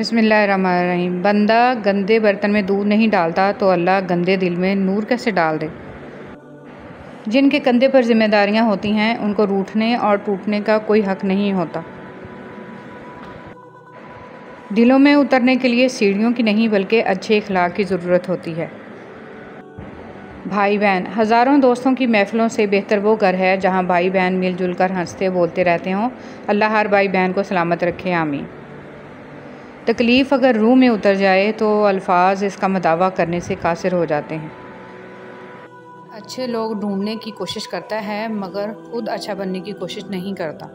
बिस्मिल्लाहिर्रहमानिर्रहीम। बंदा गंदे बर्तन में दूध नहीं डालता तो अल्लाह गंदे दिल में नूर कैसे डाल दे। जिनके कंधे पर जिम्मेदारियां होती हैं उनको रूठने और टूटने का कोई हक नहीं होता। दिलों में उतरने के लिए सीढ़ियों की नहीं बल्कि अच्छे इखलाक की ज़रूरत होती है। भाई बहन, हज़ारों दोस्तों की महफ़िलों से बेहतर वो घर है जहाँ भाई बहन मिलजुल कर हंसते बोलते रहते हों। अल्लाह हर भाई बहन को सलामत रखे, आमीन। तकलीफ़ अगर रूह में उतर जाए तो अल्फाज इसका मदावा करने से कासिर हो जाते हैं। अच्छे लोग ढूंढने की कोशिश करता है मगर खुद अच्छा बनने की कोशिश नहीं करता।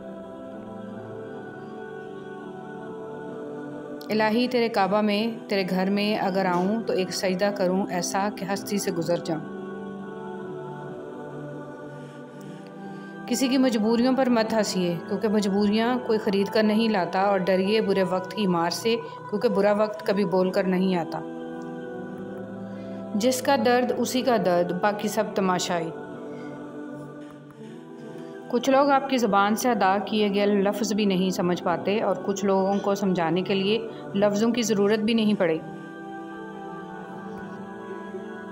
इलाही तेरे काबा में, तेरे घर में अगर आऊँ तो एक सजदा करूँ ऐसा कि हस्ती से गुज़र जाऊँ। किसी की मजबूरियों पर मत हंसिए क्योंकि मजबूरियाँ कोई ख़रीद कर नहीं लाता, और डरिए बुरे वक्त की मार से क्योंकि बुरा वक्त कभी बोल कर नहीं आता। जिसका दर्द उसी का दर्द, बाकी सब तमाशाई। कुछ लोग आपकी ज़ुबान से अदा किए गए लफ्ज़ भी नहीं समझ पाते और कुछ लोगों को समझाने के लिए लफ्ज़ों की ज़रूरत भी नहीं पड़े।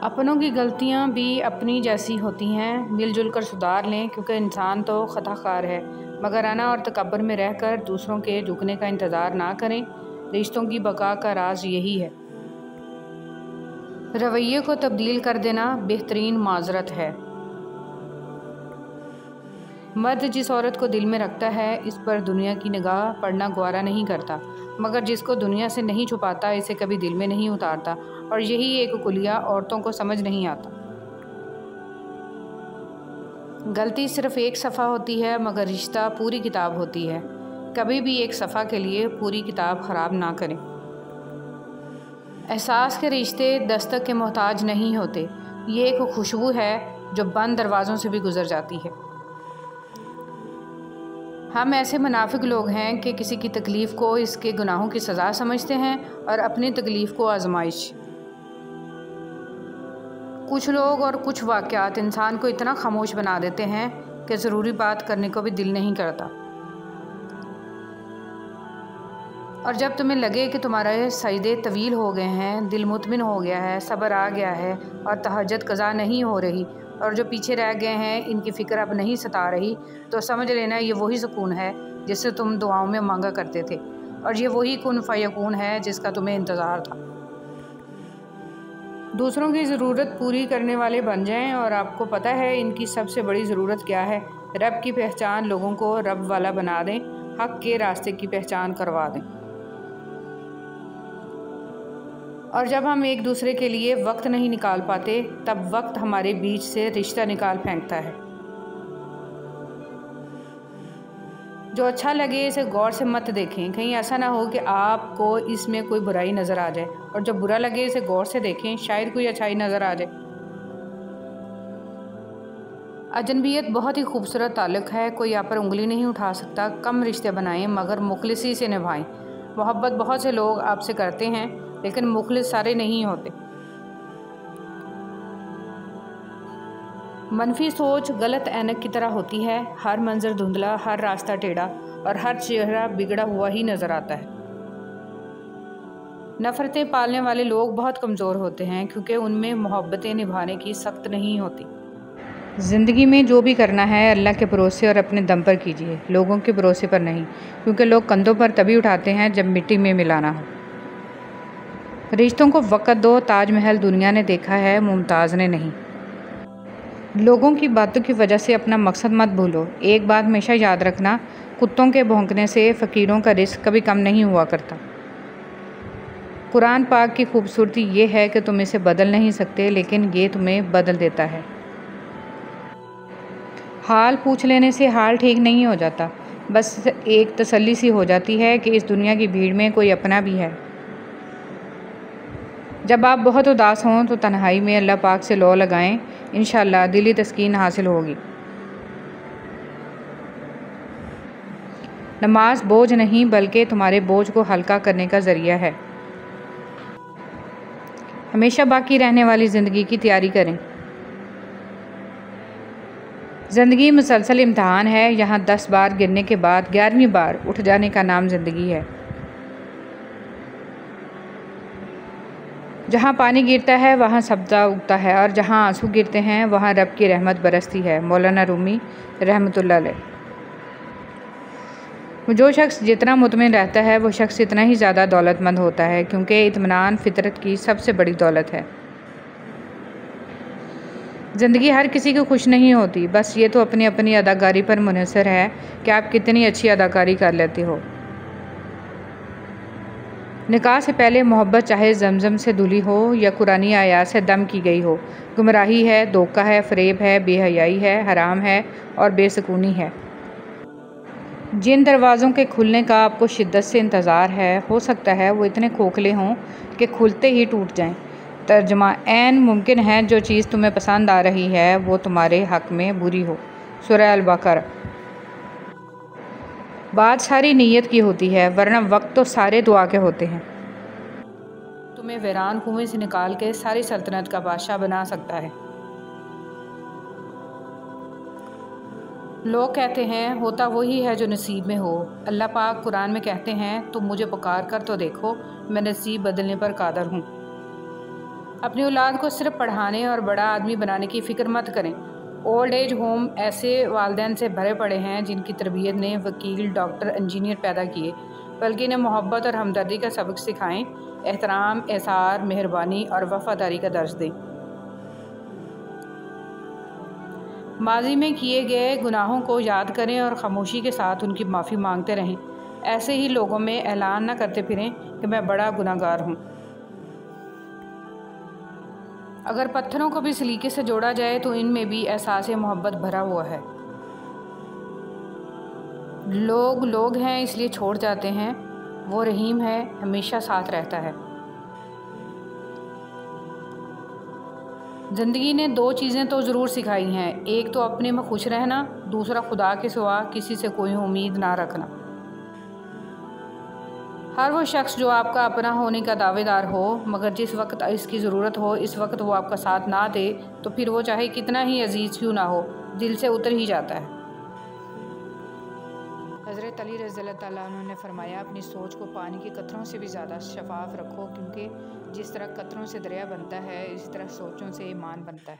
अपनों की गलतियाँ भी अपनी जैसी होती हैं, मिलजुल कर सुधार लें क्योंकि इंसान तो ख़ताकार है। मगर अना और तकब्बुर में रहकर दूसरों के झुकने का इंतज़ार ना करें। रिश्तों की बका का राज यही है। रवैये को तब्दील कर देना बेहतरीन माजरत है। मर्द जिस औरत को दिल में रखता है इस पर दुनिया की निगाह पड़ना गवारा नहीं करता, मगर जिसको दुनिया से नहीं छुपाता इसे कभी दिल में नहीं उतारता, और यही एक कुलिया औरतों को समझ नहीं आता। गलती सिर्फ एक सफ़ा होती है मगर रिश्ता पूरी किताब होती है। कभी भी एक सफ़ा के लिए पूरी किताब ख़राब ना करें। एहसास के रिश्ते दस्तक के मोहताज नहीं होते। ये एक खुशबू है जो बंद दरवाज़ों से भी गुजर जाती है। हम ऐसे मुनाफिक लोग हैं कि किसी की तकलीफ़ को इसके गुनाहों की सज़ा समझते हैं और अपनी तकलीफ़ को आजमाइश। कुछ लोग और कुछ वाक़यात इंसान को इतना खामोश बना देते हैं कि ज़रूरी बात करने को भी दिल नहीं करता। और जब तुम्हें लगे कि तुम्हारे सजदे तवील हो गए हैं, दिल मुतमिन हो गया है, सब्र आ गया है और तहज्जुद क़ज़ा नहीं हो रही, और जो पीछे रह गए हैं इनकी फ़िक्र अब नहीं सता रही, तो समझ लेना ये वही सुकून है जिससे तुम दुआओं में मांगा करते थे, और ये वही कुन फ़यकून है जिसका तुम्हें इंतज़ार था। दूसरों की ज़रूरत पूरी करने वाले बन जाएं, और आपको पता है इनकी सबसे बड़ी ज़रूरत क्या है। रब की पहचान लोगों को रब वाला बना दें, हक़ के रास्ते की पहचान करवा दें। और जब हम एक दूसरे के लिए वक्त नहीं निकाल पाते तब वक्त हमारे बीच से रिश्ता निकाल फेंकता है। जो अच्छा लगे इसे गौर से मत देखें, कहीं ऐसा ना हो कि आपको इसमें कोई बुराई नज़र आ जाए, और जो बुरा लगे इसे गौर से देखें, शायद कोई अच्छाई नज़र आ जाए। अजनबियत बहुत ही खूबसूरत ताल्लुक़ है, कोई आप पर उंगली नहीं उठा सकता। कम रिश्ते बनाएं मगर मुखलिसी से निभाएं। मोहब्बत बहुत से लोग आपसे करते हैं लेकिन मुखलिस सारे नहीं होते। मनफी सोच गलत ऐनक की तरह होती है। हर मंजर धुंधला, हर रास्ता टेढ़ा और हर चेहरा बिगड़ा हुआ ही नज़र आता है। नफ़रतें पालने वाले लोग बहुत कमज़ोर होते हैं क्योंकि उनमें मोहब्बतें निभाने की सख्त नहीं होती। ज़िंदगी में जो भी करना है अल्लाह के भरोसे और अपने दम पर कीजिए, लोगों के भरोसे पर नहीं, क्योंकि लोग कंधों पर तभी उठाते हैं जब मिट्टी में मिलाना हो। रिश्तों को वक़्त दो, ताजमहल दुनिया ने देखा है, मुमताज़ ने नहीं। लोगों की बातों की वजह से अपना मकसद मत भूलो। एक बात हमेशा याद रखना, कुत्तों के भौंकने से फ़कीरों का रिस्क कभी कम नहीं हुआ करता। कुरान पाक की खूबसूरती ये है कि तुम इसे बदल नहीं सकते, लेकिन ये तुम्हें बदल देता है। हाल पूछ लेने से हाल ठीक नहीं हो जाता, बस एक तसल्ली सी हो जाती है कि इस दुनिया की भीड़ में कोई अपना भी है। जब आप बहुत उदास हों तो तन्हाई में अल्लाह पाक से लो लगाएं, इंशाअल्लाह दिली तस्कीन हासिल होगी। नमाज बोझ नहीं बल्कि तुम्हारे बोझ को हल्का करने का ज़रिया है। हमेशा बाकी रहने वाली ज़िंदगी की तैयारी करें। ज़िंदगी मुसलसल इम्तहान है, यहाँ 10 बार गिरने के बाद 11वीं बार उठ जाने का नाम ज़िंदगी है। जहाँ पानी गिरता है वहाँ सब्ज़ा उगता है और जहाँ आंसू गिरते हैं वहाँ रब की रहमत बरसती है। मौलाना रूमी रहमतुल्लाह अलैह। जो शख्स जितना मुतमिन रहता है वो शख्स इतना ही ज़्यादा दौलतमंद होता है, क्योंकि इत्मीनान फितरत की सबसे बड़ी दौलत है। ज़िंदगी हर किसी को खुश नहीं होती, बस ये तो अपनी अपनी अदाकारी पर मुनहसर है कि आप कितनी अच्छी अदाकारी कर लेते हो। निकाह से पहले मोहब्बत चाहे जमजम से धुली हो या कुरानी आयात से दम की गई हो, गुमराही है, धोखा है, फ़रेब है, बेहयाई है, हराम है और बेसुकूनी है। जिन दरवाज़ों के खुलने का आपको शिद्दत से इंतज़ार है, हो सकता है वो इतने खोखले हों कि खुलते ही टूट जाएं। तर्जमा ऐन मुमकिन है जो चीज़ तुम्हें पसंद आ रही है वो तुम्हारे हक़ में बुरी हो। सूरह अल-बकरा। बात सारी नीयत की होती है, वरना वक्त तो सारे दुआ के होते हैं। तुम्हें वीरान कुएं से निकाल के सारी सल्तनत का बादशाह बना सकता है। लोग कहते हैं होता वही है जो नसीब में हो। अल्लाह पाक कुरान में कहते हैं तुम मुझे पुकार कर तो देखो, मैं नसीब बदलने पर कादर हूँ। अपनी औलाद को सिर्फ पढ़ाने और बड़ा आदमी बनाने की फ़िक्र मत करें। ओल्ड एज होम ऐसे वालिदैन से भरे पड़े हैं जिनकी तरबियत ने वकील, डॉक्टर, इंजीनियर पैदा किए, बल्कि इन्हें मोहब्बत और हमदर्दी का सबक सिखाएं, एहतराम, एहसार, मेहरबानी और वफ़ादारी का दर्स दें। माजी में किए गए गुनाहों को याद करें और ख़ामोशी के साथ उनकी माफ़ी मांगते रहें। ऐसे ही लोगों में ऐलान न करते फिरें कि मैं बड़ा गुनाहगार हूँ। अगर पत्थरों को भी सलीके से जोड़ा जाए तो इनमें भी एहसास मोहब्बत भरा हुआ है। लोग लोग हैं इसलिए छोड़ जाते हैं, वो रहीम है, हमेशा साथ रहता है। ज़िंदगी ने दो चीज़ें तो ज़रूर सिखाई हैं, एक तो अपने में खुश रहना, दूसरा खुदा के सिवा किसी से कोई उम्मीद ना रखना। हर वो शख्स जो आपका अपना होने का दावेदार हो, मगर जिस वक्त इसकी ज़रूरत हो इस वक्त वो आपका साथ ना दे, तो फिर वो चाहे कितना ही अजीज़ क्यों ना हो, दिल से उतर ही जाता है। हज़रत अली रज़ियल्लाहु ताला अन्हु ने फरमाया, अपनी सोच को पानी के कतरों से भी ज़्यादा शफाफ रखो, क्योंकि जिस तरह कतरों से दरिया बनता है, इसी तरह सोचों से ईमान बनता है।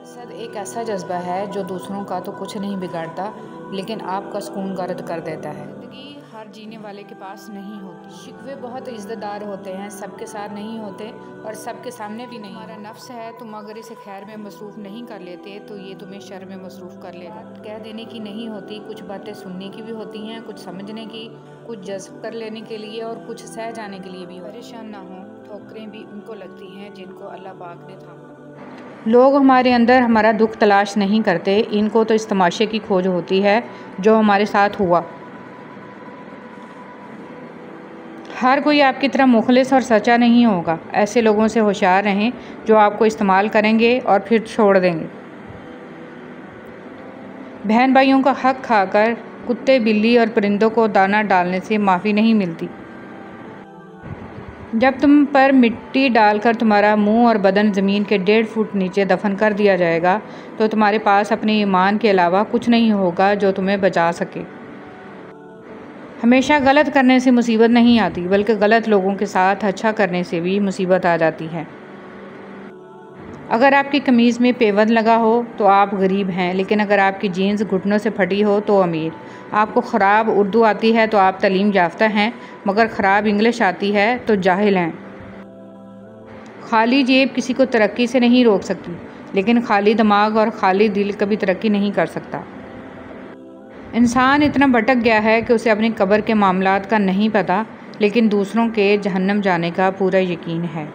हसद एक ऐसा जज्बा है जो दूसरों का तो कुछ नहीं बिगाड़ता, लेकिन आपका सुकून गर्द कर देता है। ज़िंदगी हर जीने वाले के पास नहीं होती। शिकवे बहुत इज़्ज़तदार होते हैं, सबके साथ नहीं होते और सबके सामने भी नहीं। हमारा नफ्स है, तुम अगर इसे खैर में मसरूफ़ नहीं कर लेते तो ये तुम्हें शर में मसरूफ़ कर लेगा। कह देने की नहीं होती, कुछ बातें सुनने की भी होती हैं, कुछ समझने की, कुछ जज्ब कर लेने के लिए और कुछ सह जाने के लिए भी। परेशान ना हो, ठोकरें भी उनको लगती हैं जिनको अल्लाह पाक ने थामा। लोग हमारे अंदर हमारा दुख तलाश नहीं करते, इनको तो इस तमाशे की खोज होती है जो हमारे साथ हुआ। हर कोई आपकी तरह मुखलिस और सच्चा नहीं होगा। ऐसे लोगों से होशियार रहें जो आपको इस्तेमाल करेंगे और फिर छोड़ देंगे। बहन भाइयों का हक खाकर कुत्ते, बिल्ली और परिंदों को दाना डालने से माफ़ी नहीं मिलती। जब तुम पर मिट्टी डालकर तुम्हारा मुंह और बदन ज़मीन के 1.5 फुट नीचे दफन कर दिया जाएगा तो तुम्हारे पास अपने ईमान के अलावा कुछ नहीं होगा जो तुम्हें बचा सके। हमेशा गलत करने से मुसीबत नहीं आती, बल्कि गलत लोगों के साथ अच्छा करने से भी मुसीबत आ जाती है। अगर आपकी कमीज़ में पेवंद लगा हो तो आप गरीब हैं, लेकिन अगर आपकी जीन्स घुटनों से फटी हो तो अमीर। आपको ख़राब उर्दू आती है तो आप तालीम याफ्ता हैं, मगर ख़राब इंग्लिश आती है तो जाहिल हैं। खाली जेब किसी को तरक्की से नहीं रोक सकती, लेकिन खाली दिमाग और खाली दिल कभी तरक्की नहीं कर सकता। इंसान इतना भटक गया है कि उसे अपनी कब्र के मामलात का नहीं पता, लेकिन दूसरों के जहन्नम जाने का पूरा यकीन है।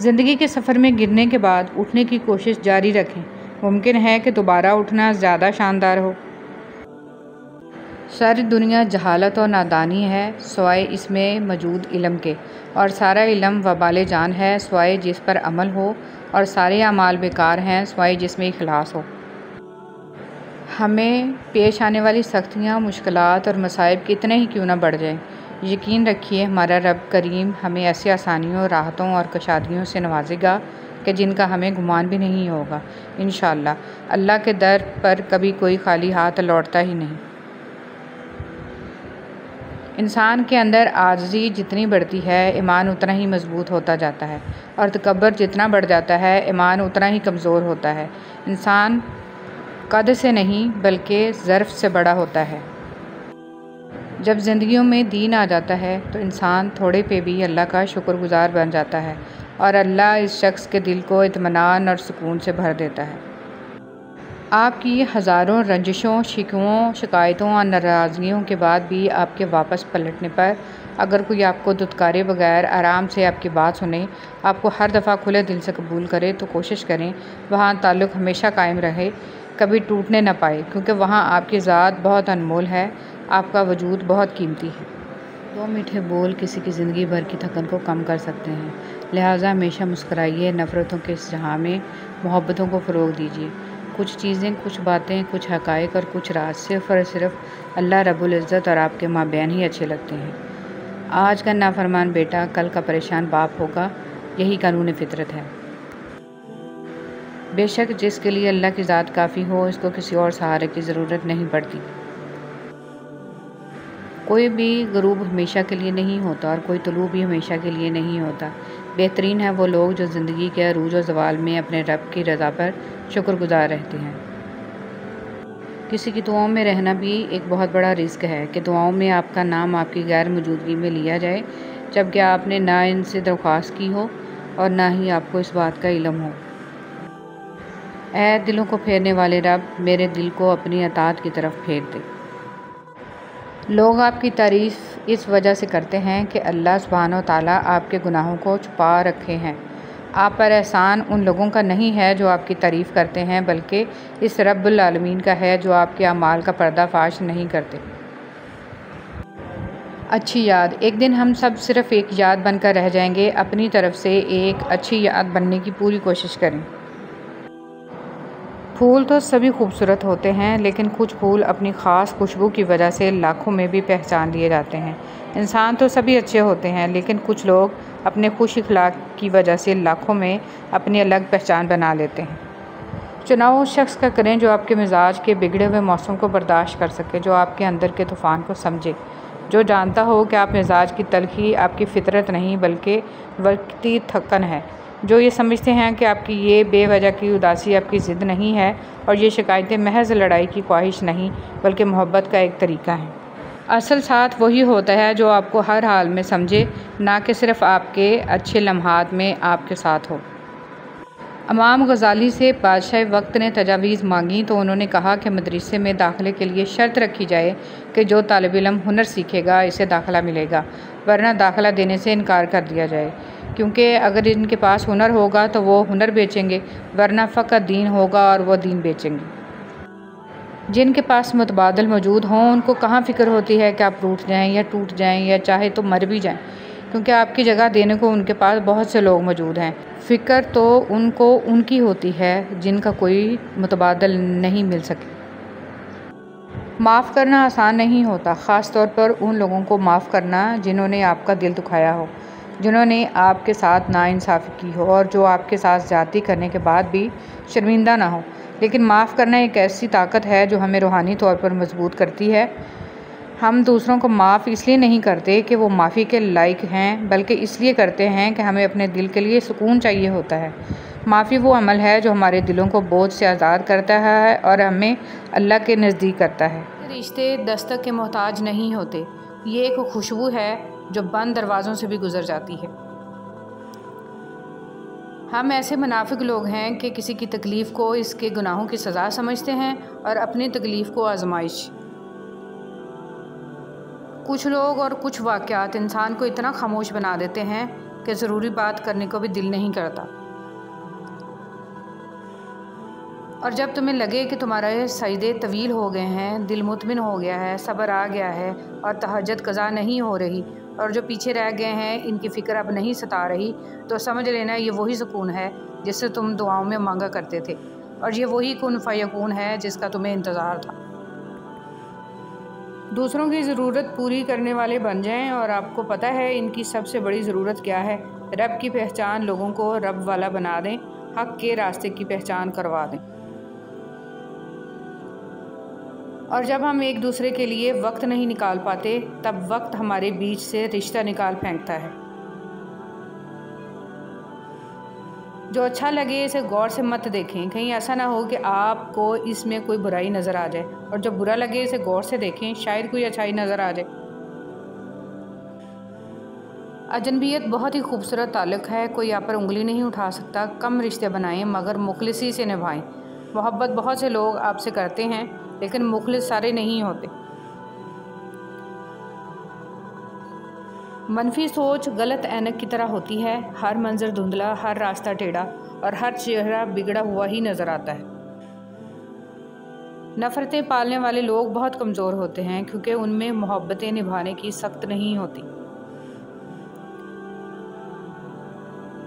ज़िंदगी के सफ़र में गिरने के बाद उठने की कोशिश जारी रखें। मुमकिन है कि दोबारा उठना ज़्यादा शानदार हो। सारी दुनिया जहालत और नादानी है सिवाय इसमें मौजूद इल्म के, और सारा इल्म वबाल जान है सिवाय जिस पर अमल हो, और सारे अमाल बेकार हैं सिवाय जिसमें इखलास हो। हमें पेश आने वाली सख्तियाँ, मुश्किलात और मसाइब कितने ही क्यों ना बढ़ जाएं, यकीन रखिए हमारा रब करीम हमें ऐसी आसानियों, राहतों और कशादियों से नवाजेगा कि जिनका हमें गुमान भी नहीं होगा। इंशाअल्लाह अल्लाह के दर पर कभी कोई खाली हाथ लौटता ही नहीं। इंसान के अंदर आजिज़ी जितनी बढ़ती है ईमान उतना ही मजबूत होता जाता है, और तकब्बर जितना बढ़ जाता है ईमान उतना ही कमज़ोर होता है। इंसान कद से नहीं बल्कि ज़र्फ़ से बड़ा होता है। जब ज़िंदगियों में दीन आ जाता है तो इंसान थोड़े पे भी अल्लाह का शुक्रगुज़ार बन जाता है, और अल्लाह इस शख्स के दिल को इत्मीनान और सुकून से भर देता है। आपकी हज़ारों रंजिशों, शिकवों, शिकायतों और नाराज़गियों के बाद भी आपके वापस पलटने पर अगर कोई आपको दुत्कारे बगैर आराम से आपकी बात सुने, आपको हर दफ़ा खुले दिल से कबूल करे, तो कोशिश करें वहाँ ताल्लुक़ हमेशा कायम रहे, कभी टूटने न पाए, क्योंकि वहाँ आपकी ज़ात बहुत अनमोल है, आपका वजूद बहुत कीमती है। 2 मीठे बोल किसी की ज़िंदगी भर की थकन को कम कर सकते हैं, लिहाजा हमेशा मुस्कराइए। नफ़रतों के इस जहाँ में मोहब्बतों को फ़रोग़ दीजिए। कुछ चीज़ें, कुछ बातें, कुछ हक़ाइक़ और कुछ राज सिर्फ़ और सिर्फ़ अल्लाह रब्बुल इज़्ज़त और आपके माबैन ही अच्छे लगते हैं। आज का नाफरमान बेटा कल का परेशान बाप होगा, यही कानून फ़ितरत है। बेशक जिसके लिए अल्लाह की ज़ात काफ़ी हो, इसको किसी और सहारे की ज़रूरत नहीं पड़ती। कोई भी ग़ुरूब हमेशा के लिए नहीं होता और कोई तुलू भी हमेशा के लिए नहीं होता। बेहतरीन है वो लोग जो ज़िंदगी के अरूज और ज़वाल में अपने रब की रज़ा पर शुक्रगुज़ार रहते हैं। किसी की दुआओं में रहना भी एक बहुत बड़ा रिस्क है कि दुआओं में आपका नाम आपकी गैर मौजूदगी में लिया जाए, जबकि आपने ना इनसे दरख्वास्त की हो और ना ही आपको इस बात का इल्म हो। ऐ दिलों को फेरने वाले रब, मेरे दिल को अपनी अताअत की तरफ फेर दे। लोग आपकी तारीफ़ इस वजह से करते हैं कि अल्लाह सुब्हानो ताला आपके गुनाहों को छुपा रखे हैं। आप पर एहसान उन लोगों का नहीं है जो आपकी तारीफ़ करते हैं, बल्कि इस रब्बुल आलमीन का है जो आपके अमाल का पर्दाफाश नहीं करते। अच्छी याद, एक दिन हम सब सिर्फ़ एक याद बनकर रह जाएंगे। अपनी तरफ से एक अच्छी याद बनने की पूरी कोशिश करें। फूल तो सभी खूबसूरत होते हैं, लेकिन कुछ फूल अपनी ख़ास खुशबू की वजह से लाखों में भी पहचान लिए जाते हैं। इंसान तो सभी अच्छे होते हैं, लेकिन कुछ लोग अपने खुश अखलाक की वजह से लाखों में अपनी अलग पहचान बना लेते हैं। चुनाव उस शख्स का करें जो आपके मिजाज के बिगड़े हुए मौसम को बर्दाश्त कर सके, जो आपके अंदर के तूफ़ान को समझे, जो जानता हो कि आप मिजाज की तलखी आपकी फ़ितरत नहीं बल्कि वक्ती थकन है, जो ये समझते हैं कि आपकी ये बेवजह की उदासी आपकी ज़िद नहीं है और ये शिकायतें महज लड़ाई की ख्वाहिश नहीं बल्कि मोहब्बत का एक तरीका है। असल साथ वही होता है जो आपको हर हाल में समझे, ना कि सिर्फ़ आपके अच्छे लम्हात में आपके साथ हो। इमाम गज़ाली से बादशाह वक्त ने तजावीज़ मांगी तो उन्होंने कहा कि मदरसे में दाखिले के लिए शर्त रखी जाए कि जो तालिब इल्म हुनर सीखेगा इसे दाखिला मिलेगा, वरना दाखिला देने से इनकार कर दिया जाए, क्योंकि अगर इनके पास हुनर होगा तो वो हुनर बेचेंगे, वरना फ़कत दीन होगा और वो दीन बेचेंगे। जिनके पास मुतबादल मौजूद हों उनको कहाँ फ़िक्र होती है कि आप रूठ जाएँ या टूट जाएँ या चाहे तो मर भी जाएँ, क्योंकि आपकी जगह देने को उनके पास बहुत से लोग मौजूद हैं। फ़िक्र तो उनको उनकी होती है जिनका कोई मुतबादल नहीं मिल सके। माफ़ करना आसान नहीं होता, ख़ास तौर पर उन लोगों को माफ़ करना जिन्होंने आपका दिल दुखाया हो, जिन्होंने आपके साथ नाइंसाफ़ी की हो और जो आपके साथ ज़्यादती करने के बाद भी शर्मिंदा ना हो। लेकिन माफ़ करना एक ऐसी ताकत है जो हमें रूहानी तौर पर मजबूत करती है। हम दूसरों को माफ़ इसलिए नहीं करते कि वो माफ़ी के लायक हैं, बल्कि इसलिए करते हैं कि हमें अपने दिल के लिए सुकून चाहिए होता है। माफ़ी वो अमल है जो हमारे दिलों को बोझ से आज़ाद करता है और हमें अल्लाह के नज़दीक करता है। रिश्ते दस्तक के मोहताज नहीं होते, ये एक खुशबू है जो बंद दरवाज़ों से भी गुजर जाती है। हम ऐसे मुनाफिक लोग हैं कि किसी की तकलीफ़ को इसके गुनाहों की सज़ा समझते हैं और अपनी तकलीफ़ को आजमाइश। कुछ लोग और कुछ वाक़यात इंसान को इतना खामोश बना देते हैं कि ज़रूरी बात करने को भी दिल नहीं करता। और जब तुम्हें लगे कि तुम्हारे सजदे तवील हो गए हैं, दिल मुतमिन हो गया है, सब्र आ गया है और तहज्जुद क़ज़ा नहीं हो रही और जो पीछे रह गए हैं इनकी फ़िक्र अब नहीं सता रही, तो समझ लेना ये वही सुकून है जिससे तुम दुआओं में मांगा करते थे और ये वही कुन फ़यकून है जिसका तुम्हें इंतज़ार था। दूसरों की ज़रूरत पूरी करने वाले बन जाएं और आपको पता है इनकी सबसे बड़ी ज़रूरत क्या है। रब की पहचान लोगों को रब वाला बना दें, हक़ के रास्ते की पहचान करवा दें। और जब हम एक दूसरे के लिए वक्त नहीं निकाल पाते तब वक्त हमारे बीच से रिश्ता निकाल फेंकता है। जो अच्छा लगे इसे गौर से मत देखें, कहीं ऐसा ना हो कि आपको इसमें कोई बुराई नज़र आ जाए, और जब बुरा लगे इसे गौर से देखें, शायद कोई अच्छाई नज़र आ जाए। अजनबियत बहुत ही खूबसूरत ताल्लुक़ है, कोई आप पर उंगली नहीं उठा सकता। कम रिश्ते बनाएं मगर मुखलिसी से निभाएं। मोहब्बत बहुत से लोग आपसे करते हैं लेकिन मुखलिस सारे नहीं होते। मनफी सोच गलत ऐनक की तरह होती है, हर मंजर धुंधला, हर रास्ता टेढ़ा और हर चेहरा बिगड़ा हुआ ही नज़र आता है। नफ़रतें पालने वाले लोग बहुत कमज़ोर होते हैं क्योंकि उनमें मोहब्बतें निभाने की सख्त नहीं होती।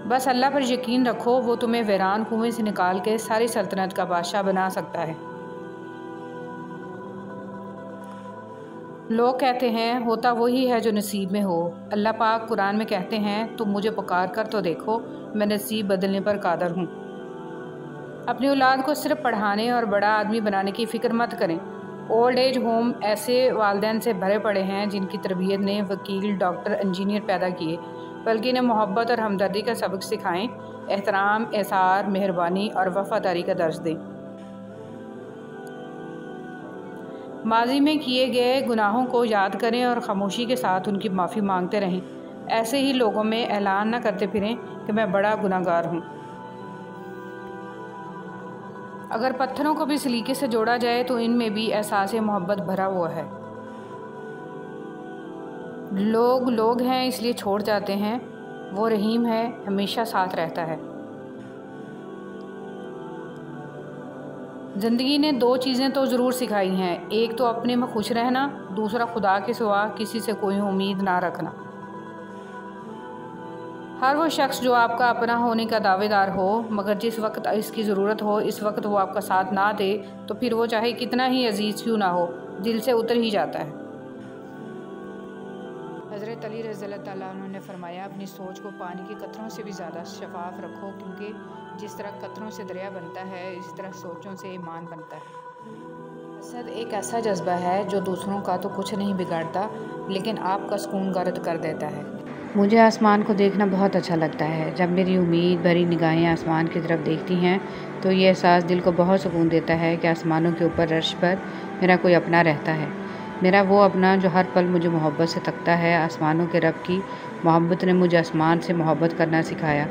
बस अल्लाह पर यकीन रखो, वो तुम्हें वीरान कुएं से निकाल के सारी सल्तनत का बादशाह बना सकता है। लोग कहते हैं होता वही है जो नसीब में हो। अल्लाह पाक कुरान में कहते हैं तुम मुझे पुकार कर तो देखो, मैं नसीब बदलने पर कादर हूँ। अपनी औलाद को सिर्फ पढ़ाने और बड़ा आदमी बनाने की फ़िक्र मत करें। ओल्ड एज होम ऐसे वालिदैन से भरे पड़े हैं जिनकी तरबियत ने वकील, डॉक्टर, इंजीनियर पैदा किए, बल्कि इन्हें मोहब्बत और हमदर्दी का सबक सिखाएं, एहतराम, एहसार, मेहरबानी और वफ़ादारी का दर्स दें। माजी में किए गए गुनाहों को याद करें और ख़ामोशी के साथ उनकी माफ़ी मांगते रहें। ऐसे ही लोगों में ऐलान न करते फिरें कि मैं बड़ा गुनाहगार हूँ। अगर पत्थरों को भी सलीके से जोड़ा जाए तो इनमें भी एहसास मोहब्बत भरा हुआ है। लोग हैं इसलिए छोड़ जाते हैं, वो रहीम है, हमेशा साथ रहता है। ज़िंदगी ने दो चीज़ें तो ज़रूर सिखाई हैं, एक तो अपने में खुश रहना, दूसरा खुदा के सिवा किसी से कोई उम्मीद ना रखना। हर वो शख्स जो आपका अपना होने का दावेदार हो मगर जिस वक्त इसकी ज़रूरत हो इस वक्त वो आपका साथ ना दे तो फिर वो चाहे कितना ही अजीज़ क्यों ना हो, दिल से उतर ही जाता है। हज़रत अली रज़ियल्लाहु ताला अन्हु ने फरमाया, अपनी सोच को पानी के कतरों से भी ज़्यादा शफाफ रखो, क्योंकि जिस तरह कतरों से दरिया बनता है इसी तरह सोचों से ईमान बनता है। हसद एक ऐसा जज्बा है जो दूसरों का तो कुछ नहीं बिगाड़ता लेकिन आपका सुकून गर्द कर देता है। मुझे आसमान को देखना बहुत अच्छा लगता है। जब मेरी उम्मीद भरी निगाहें आसमान की तरफ देखती हैं तो ये एहसास दिल को बहुत सुकून देता है कि आसमानों के ऊपर अर्श पर मेरा कोई अपना रहता है। मेरा वो अपना जो हर पल मुझे मोहब्बत से तकता है। आसमानों के रब की मोहब्बत ने मुझे आसमान से मोहब्बत करना सिखाया।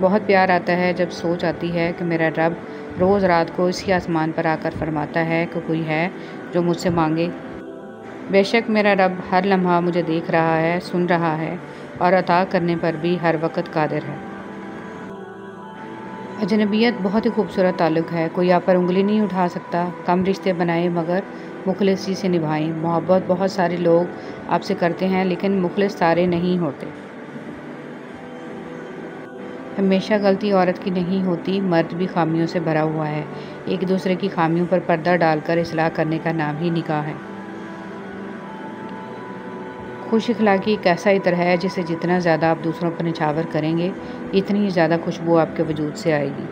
बहुत प्यार आता है जब सोच आती है कि मेरा रब रोज़ रात को इसी आसमान पर आकर फरमाता है कि कोई है जो मुझसे मांगे। बेशक मेरा रब हर लम्हा मुझे देख रहा है, सुन रहा है और अता करने पर भी हर वक्त कादिर है। अजनबियत बहुत ही खूबसूरत ताल्लुक़ है, कोई आप पर उंगली नहीं उठा सकता। कम रिश्ते बनाएं मगर मुखलिसी से निभाएं। मोहब्बत बहुत सारे लोग आपसे करते हैं लेकिन मुखलिस सारे नहीं होते। हमेशा गलती औरत की नहीं होती, मर्द भी खामियों से भरा हुआ है। एक दूसरे की खामियों पर पर्दा डालकर इस्लाह करने का नाम ही निकाह है। खुश इखलाकी एक ऐसा इत्र है जिसे जितना ज़्यादा आप दूसरों पर निछावर करेंगे इतनी ही ज़्यादा खुशबू आपके वजूद से आएगी।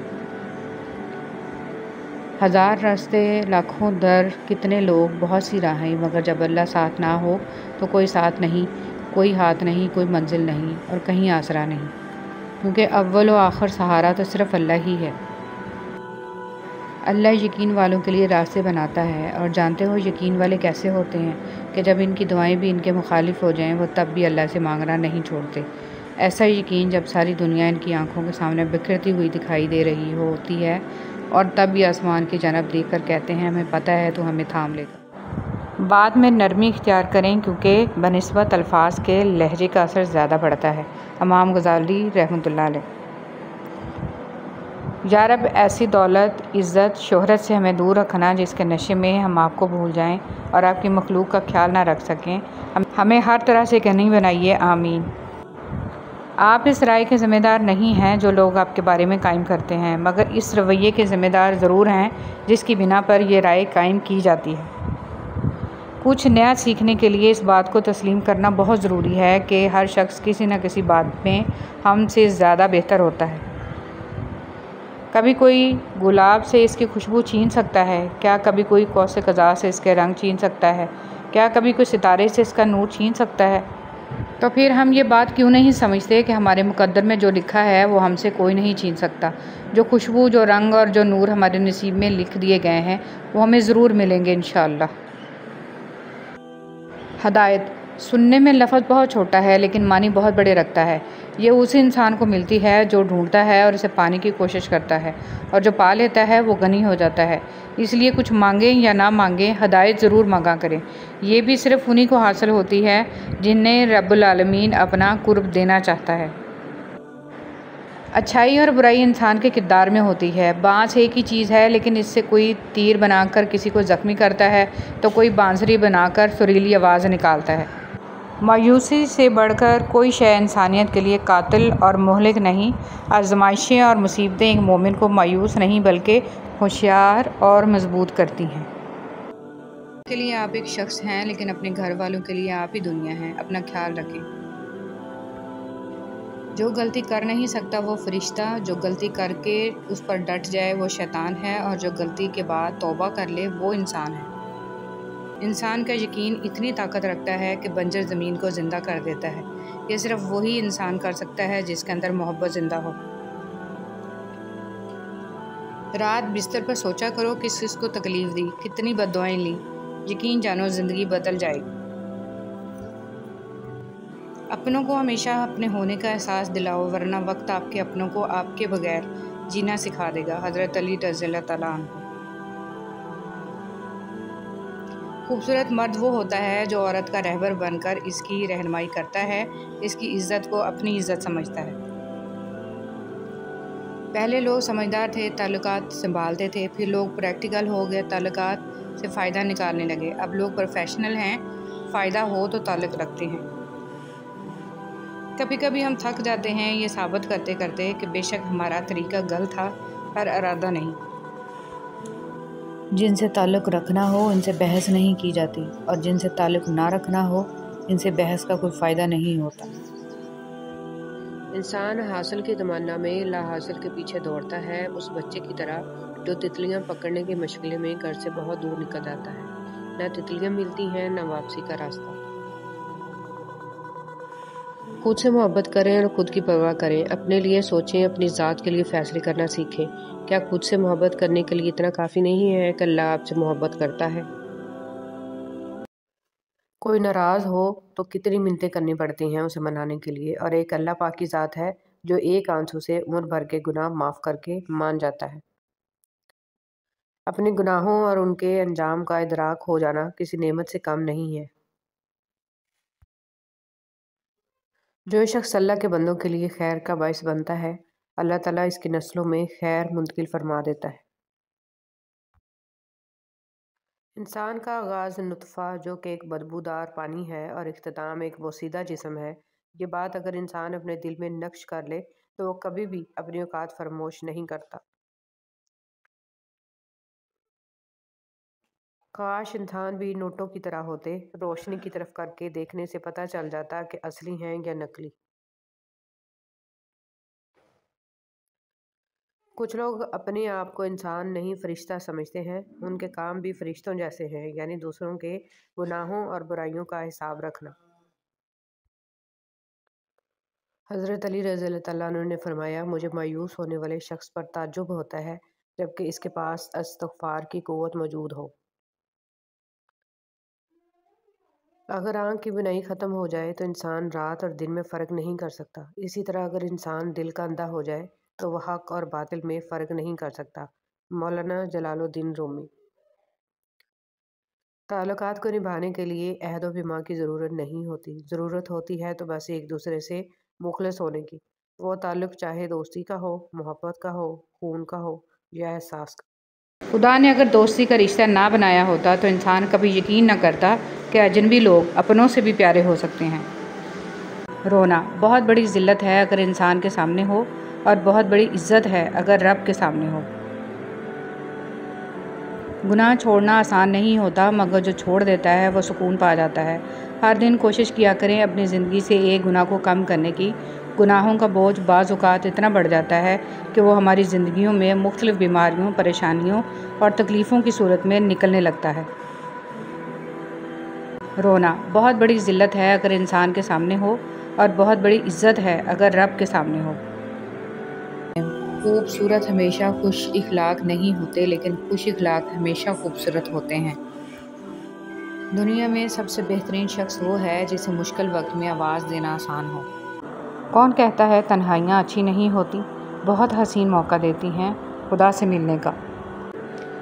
हज़ार रास्ते, लाखों दर, कितने लोग, बहुत सी राहें, मगर जब अल्लाह साथ ना हो तो कोई साथ नहीं, कोई हाथ नहीं, कोई मंजिल नहीं और कहीं आसरा नहीं, क्योंकि अव्वल व आखिर सहारा तो सिर्फ़ अल्लाह ही है। अल्लाह यकीन वालों के लिए रास्ते बनाता है और जानते हो यकीन वाले कैसे होते हैं कि जब इनकी दुआएं भी इनके मुखालिफ हो जाएं वो तब भी अल्लाह से मांगना नहीं छोड़ते। ऐसा यकीन जब सारी दुनिया इनकी आंखों के सामने बिखरती हुई दिखाई दे रही होती है और तब भी आसमान की जानब देख कर कहते हैं हमें पता है तो हमें थाम लेगा। बाद में नरमी इख्तियार करें क्योंकि बनिस्बत अल्फाज के लहजे का असर ज़्यादा पड़ता है। इमाम गज़ाली रहमतुल्लाह अलैह। या रब ऐसी दौलत, इज़्ज़त, शोहरत से हमें दूर रखना जिसके नशे में हम आपको भूल जाएं और आपकी मखलूक का ख्याल ना रख सकें। हमें हर तरह से गनी बनाइए, आमीन। आप इस राय के ज़िम्मेदार नहीं हैं जो लोग आपके बारे में कायम करते हैं, मगर इस रवैये के ज़िम्मेदार ज़रूर हैं जिसकी बिना पर यह राय कायम की जाती है। कुछ नया सीखने के लिए इस बात को तस्लीम करना बहुत ज़रूरी है कि हर शख्स किसी न किसी बात में हमसे ज़्यादा बेहतर होता है। कभी कोई गुलाब से इसकी खुशबू छीन सकता है? क्या कभी कोई कौसे क़ज़ा से इसके रंग छीन सकता है? क्या कभी कोई सितारे से इसका नूर छीन सकता है? तो फिर हम ये बात क्यों नहीं समझते कि हमारे मुक़द्दर में जो लिखा है वो हमसे कोई नहीं छीन सकता। जो खुशबू, जो रंग और जो नूर हमारे नसीब में लिख दिए गए हैं वो हमें ज़रूर मिलेंगे इंशाअल्लाह। हदायत। सुनने में लफ्ज़ बहुत छोटा है लेकिन मानी बहुत बड़े रखता है। ये उसी इंसान को मिलती है जो ढूंढता है और इसे पाने की कोशिश करता है, और जो पा लेता है वो गनी हो जाता है। इसलिए कुछ मांगें या ना मांगें, हदायत ज़रूर मांगा करें। ये भी सिर्फ़ उन्हीं को हासिल होती है जिन्हें रब्बुल आलमीन अपना कुर्ब देना चाहता है। अच्छाई और बुराई इंसान के किरदार में होती है। बाँस एक ही चीज़ है, लेकिन इससे कोई तीर बनाकर किसी को ज़ख्मी करता है तो कोई बांसुरी बनाकर सुरीली आवाज़ निकालता है। मायूसी से बढ़कर कोई शय इंसानियत के लिए कातिल और मुहलिक नहीं। आज़माइशें और मुसीबतें एक मोमिन को मायूस नहीं बल्कि होशियार और मजबूत करती हैं। के लिए आप एक शख्स हैं, लेकिन अपने घर वालों के लिए आप ही दुनिया हैं। अपना ख्याल रखें। जो गलती कर नहीं सकता वो फरिश्ता, जो गलती करके उस पर डट जाए वो शैतान है, और जो गलती के बाद तौबा कर ले वो इंसान है। इंसान का यकीन इतनी ताकत रखता है कि बंजर ज़मीन को ज़िंदा कर देता है। ये सिर्फ वही इंसान कर सकता है जिसके अंदर मोहब्बत ज़िंदा हो। रात बिस्तर पर सोचा करो किस किस को तकलीफ़ दी, कितनी बद्दुआएं ली। यकीन जानो ज़िंदगी बदल जाएगी। अपनों को हमेशा अपने होने का एहसास दिलाओ, वरना वक्त आपके अपनों को आपके बगैर जीना सिखा देगा। हज़रत अली रज़ियल्लाहु तआला अन्हु। खूबसूरत मर्द वो होता है जो औरत का रहबर बनकर इसकी रहनुमाई करता है, इसकी इज़्ज़त को अपनी इज़्ज़त समझता है। पहले लोग समझदार थे, ताल्लुकात संभालते थे, फिर लोग प्रैक्टिकल हो गए, ताल्लुकात से फ़ायदा निकालने लगे। अब लोग प्रोफेशनल हैं, फ़ायदा हो तो ताल्लुक रखते हैं। कभी कभी हम थक जाते हैं ये साबित करते करते कि बेशक हमारा तरीका गलत था, पर इरादा नहीं। जिनसे ताल्लुक़ रखना हो इनसे बहस नहीं की जाती, और जिनसे ताल्लुक़ ना रखना हो इनसे बहस का कोई फ़ायदा नहीं होता। इंसान हासिल की तमन्ना में ला हासिल के पीछे दौड़ता है, उस बच्चे की तरह जो तितलियां पकड़ने के मशगले में घर से बहुत दूर निकल जाता है। न तितलियां मिलती हैं न वापसी का रास्ता। खुद से मोहब्बत करें और खुद की परवाह करें। अपने लिए सोचें, अपनी ज़ात के लिए फ़ैसले करना सीखें। क्या खुद से मोहब्बत करने के लिए इतना काफ़ी नहीं है कि अल्लाह आपसे मोहब्बत करता है? कोई नाराज़ हो तो कितनी मिन्नतें करनी पड़ती हैं उसे मनाने के लिए, और एक अल्लाह पाक की ज़ात है जो एक आंसू से उम्र भर के गुनाह माफ़ करके मान जाता है। अपने गुनाहों और उनके अंजाम का इदराक हो जाना किसी नेमत से कम नहीं है। जो शख्स अल्लाह के बंदों के लिए खैर का बाइस बनता है, अल्लाह ताला इसकी नस्लों में खैर मुंतकिल फरमा देता है। इंसान का आगाज़ नुतफ़ा जो कि एक बदबूदार पानी है और इख्तिताम एक बोसीदा जिस्म है। ये बात अगर इंसान अपने दिल में नक्श कर ले तो वो कभी भी अपनी औकात फरामोश नहीं करता। काश इंसान भी नोटों की तरह होते, रोशनी की तरफ करके देखने से पता चल जाता कि असली हैं या नकली। कुछ लोग अपने आप को इंसान नहीं फरिश्ता समझते हैं। उनके काम भी फरिश्तों जैसे हैं, यानी दूसरों के गुनाहों और बुराइयों का हिसाब रखना। हज़रत अली रज़ियल्लाहु तआला अन्हु ने फरमाया, मुझे मायूस होने वाले शख्स पर ताज्जुब होता है जबकि इसके पास इस्तिग़फ़ार की क़ुव्वत मौजूद हो। अगर आँख की बिनाई ख़त्म हो जाए तो इंसान रात और दिन में फ़र्क नहीं कर सकता। इसी तरह अगर इंसान दिल का अंधा हो जाए तो वह हक़ और बातिल में फ़र्क नहीं कर सकता। मौलाना जलालुद्दीन रूमी। ताल्लुकात को निभाने के लिए अहद व पैमान की ज़रूरत नहीं होती। ज़रूरत होती है तो बस एक दूसरे से मुखलिस होने की। वो ताल्लुक़ चाहे दोस्ती का हो, मोहब्बत का हो, खून का हो या एहसास का। खुदा ने अगर दोस्ती का रिश्ता ना बनाया होता तो इंसान कभी यकीन न करता कि अजनबी लोग अपनों से भी प्यारे हो सकते हैं। रोना बहुत बड़ी ज़िल्लत है अगर इंसान के सामने हो, और बहुत बड़ी इज़्ज़त है अगर रब के सामने हो। गुनाह छोड़ना आसान नहीं होता, मगर जो छोड़ देता है वो सुकून पा जाता है। हर दिन कोशिश किया करें अपनी ज़िंदगी से एक गुनाह को कम करने की, गुनाहों का बोझ बाज़ औक़ात इतना बढ़ जाता है कि वो हमारी ज़िंदगियों में मुख्तलिफ़ बीमारियों, परेशानियों और तकलीफ़ों की सूरत में निकलने लगता है। रोना बहुत बड़ी ज़िल्लत है अगर इंसान के सामने हो, और बहुत बड़ी इज़्ज़त है अगर रब के सामने हो। खूबसूरत हमेशा खुश इखलाक नहीं होते, लेकिन खुश इखलाक हमेशा खूबसूरत होते हैं। दुनिया में सबसे बेहतरीन शख्स वो है जिसे मुश्किल वक्त में आवाज़ देना आसान हो। कौन कहता है तन्हाइयाँ अच्छी नहीं होती, बहुत हसीन मौका देती हैं खुदा से मिलने का।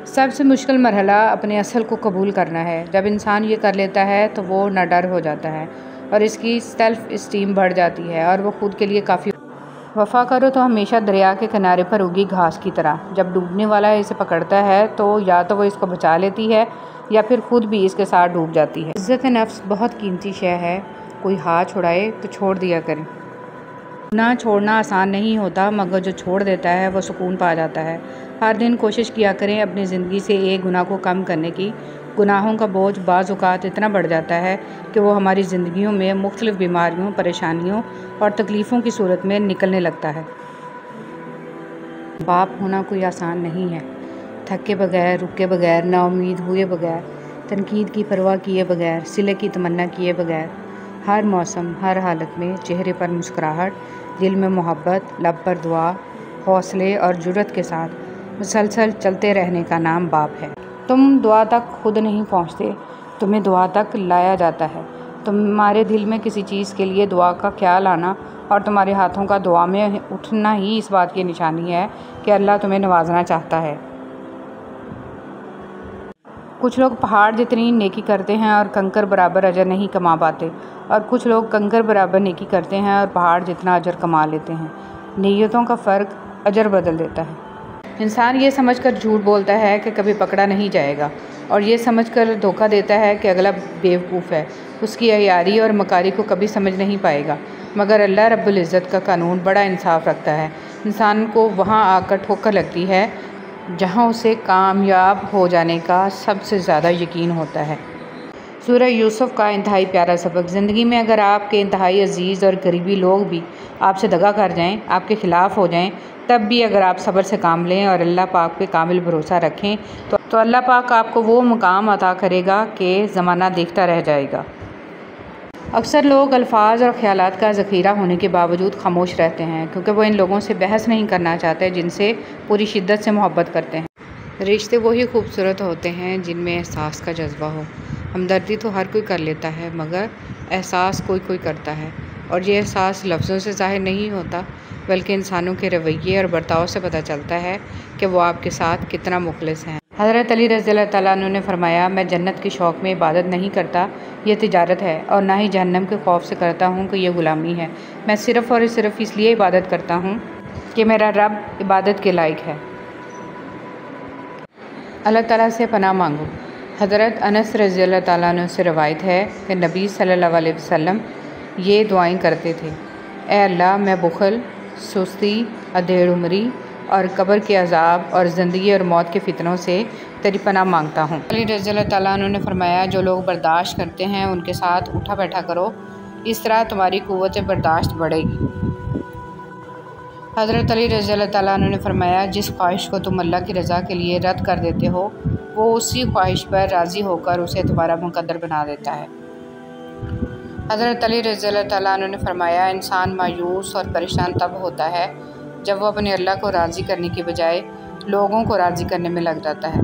सबसे मुश्किल मरहला अपने असल को कबूल करना है। जब इंसान ये कर लेता है तो वो निडर हो जाता है और इसकी सेल्फ़ इस्टीम बढ़ जाती है और वो खुद के लिए काफ़ी। वफ़ा करो तो हमेशा दरिया के किनारे पर उगी घास की तरह। जब डूबने वाला इसे पकड़ता है तो या तो वो इसको बचा लेती है या फिर खुद भी इसके साथ डूब जाती है। इज़्ज़त नफ्स बहुत कीमती शय है, कोई हाथ छुड़ाए तो छोड़ दिया करें। गुनाह छोड़ना आसान नहीं होता, मगर जो छोड़ देता है वो सुकून पा जाता है। हर दिन कोशिश किया करें अपनी ज़िंदगी से एक गुनाह को कम करने की। गुनाहों का बोझ बाज़ औक़ात इतना बढ़ जाता है कि वो हमारी ज़िंदगियों में मुख्तलिफ़ बीमारियों, परेशानियों और तकलीफ़ों की सूरत में निकलने लगता है। बाप होना कोई आसान नहीं है। थके बगैर, रुके बगैर, नाउम्मीद हुए बगैर, तनकीद की परवाह किए बगैर, सिले की तमन्ना किए बगैर, हर मौसम, हर हालत में चेहरे पर मुस्कुराहट, दिल में मोहब्बत, लब पर दुआ, हौसले और जुर्रत के साथ मुसलसल चलते रहने का नाम बाप है। तुम दुआ तक खुद नहीं पहुँचते, तुम्हें दुआ तक लाया जाता है। तुम्हारे दिल में किसी चीज़ के लिए दुआ का ख्याल आना और तुम्हारे हाथों का दुआ में उठना ही इस बात की निशानी है कि अल्लाह तुम्हें नवाजना चाहता है। कुछ लोग पहाड़ जितनी नेकी करते हैं और कंकर बराबर अजर नहीं कमा पाते, और कुछ लोग कंकर बराबर नेकी करते हैं और पहाड़ जितना अजर कमा लेते हैं। नीयतों का फ़र्क अजर बदल देता है। इंसान ये समझकर झूठ बोलता है कि कभी पकड़ा नहीं जाएगा, और ये समझकर धोखा देता है कि अगला बेवकूफ़ है, उसकी अय्यारी और मकारी को कभी समझ नहीं पाएगा। मगर अल्लाह रब्बुल इज़्ज़त का कानून बड़ा इंसाफ़ रखता है। इंसान को वहाँ आकर ठोकर लगती है जहाँ उसे कामयाब हो जाने का सबसे ज़्यादा यकीन होता है। सूरह यूसुफ़ का इंतहाई प्यारा सबक। ज़िंदगी में अगर आपके इंतहाई अजीज़ और करीबी लोग भी आपसे दगा कर जाएं, आपके ख़िलाफ़ हो जाएं, तब भी अगर आप सब्र से काम लें और अल्लाह पाक पे कामिल भरोसा रखें तो अल्लाह पाक आपको वो मुकाम अता करेगा कि ज़माना देखता रह जाएगा। अक्सर लोग अल्फाज और ख़यालात का ज़ख़ीरा होने के बावजूद खामोश रहते हैं, क्योंकि वो इन लोगों से बहस नहीं करना चाहते जिनसे पूरी शिद्दत से मोहब्बत करते हैं। रिश्ते वही खूबसूरत होते हैं जिनमें एहसास का जज्बा हो। हमदर्दी तो हर कोई कर लेता है, मगर एहसास कोई कोई करता है, और ये एहसास लफ्ज़ों से ज़ाहिर नहीं होता, बल्कि इंसानों के रवैये और बर्ताव से पता चलता है कि वो आपके साथ कितना मुखलिस हैं। हज़रत अली रज़ियल्लाहु तआला अन्हु ने फरमाया, मैं जन्नत के शौक़ में इबादत नहीं करता, यह तिजारत है, और ना ही जहन्नम के खौफ से करता हूँ कि यह ग़ुलामी है। मैं सिर्फ़ और सिर्फ़ इसलिए इबादत करता हूँ कि मेरा रब इबादत के लायक है। अल्लाह ताला से पनाह मांगो। हज़रत अनस रज़ियल्लाहु तआला अन्हु से रवायत है कि नबी सल्लल्लाहु अलैहि वसल्लम ये दुआएं करते थे, ए अल्लाह, मैं बुख़ल, सुस्ती, अधेड़ उम्री और कब्र के अज़ाब और ज़िंदगी और मौत के फ़ितनों से तेरी पनाह मांगता हूँ। अली रज़ियल्लाहु तआला अन्हु ने फरमाया, जो लोग बर्दाश्त करते हैं उनके साथ उठा बैठा करो, इस तरह तुम्हारी क़ुव्वत बर्दाश्त बढ़ेगी। हज़रत अली रज़ियल्लाहु तआला अन्हु ने फरमाया, जिस ख्वाहिश को तुम अल्लाह की रज़ा के लिए रद्द कर देते हो, वो उसी ख्वाहिश पर राज़ी होकर उसे तुम्हारा मुक़द्दर बना देता है। हज़रत अली रज़ियल्लाहु तआला अन्हु ने फरमाया, इंसान मायूस और परेशान तब होता है जब वो अपने अल्लाह को राज़ी करने की बजाय लोगों को राज़ी करने में लग जाता है।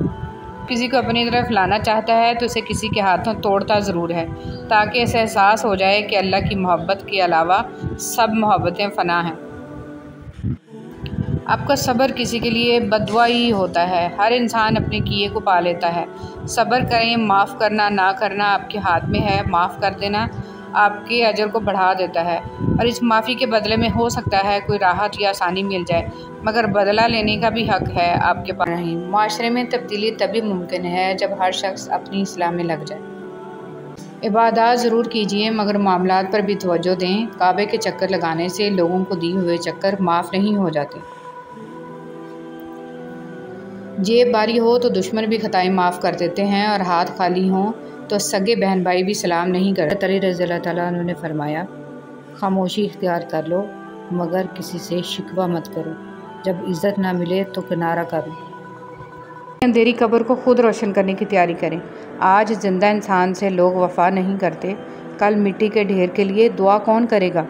किसी को अपनी तरफ लाना चाहता है तो उसे किसी के हाथों तोड़ता ज़रूर है, ताकि इसे एहसास हो जाए कि अल्लाह की मोहब्बत के अलावा सब मोहब्बतें फ़ना हैं। आपका सब्र किसी के लिए बद्दुआ ही होता है। हर इंसान अपने किए को पा लेता है। सब्र करें, माफ़ करना ना करना आपके हाथ में है। माफ़ कर देना आपके अजर को बढ़ा देता है, और इस माफ़ी के बदले में हो सकता है कोई राहत या आसानी मिल जाए, मगर बदला लेने का भी हक़ है आपके पास नहीं। माशरे में तब्दीली तभी मुमकिन है जब हर शख्स अपनी इस्लाह में लग जाए। इबादत ज़रूर कीजिए, मगर मामलात पर भी तवज्जो दें। काबे के चक्कर लगाने से लोगों को दिए हुए चक्कर माफ़ नहीं हो जाते। जेब बारी हो तो दुश्मन भी खताएं माफ़ कर देते हैं, और हाथ खाली हों तो सगे बहन भाई भी सलाम नहीं करते। अली रज़ियल्लाहु तआला अन्हु ने फरमाया, खामोशी इख्तियार कर लो, मगर किसी से शिकवा मत करो। जब इज़्ज़त ना मिले तो किनारा कर लो। अंधेरी कब्र को खुद रोशन करने की तैयारी करें। आज जिंदा इंसान से लोग वफा नहीं करते, कल मिट्टी के ढेर के लिए दुआ कौन करेगा।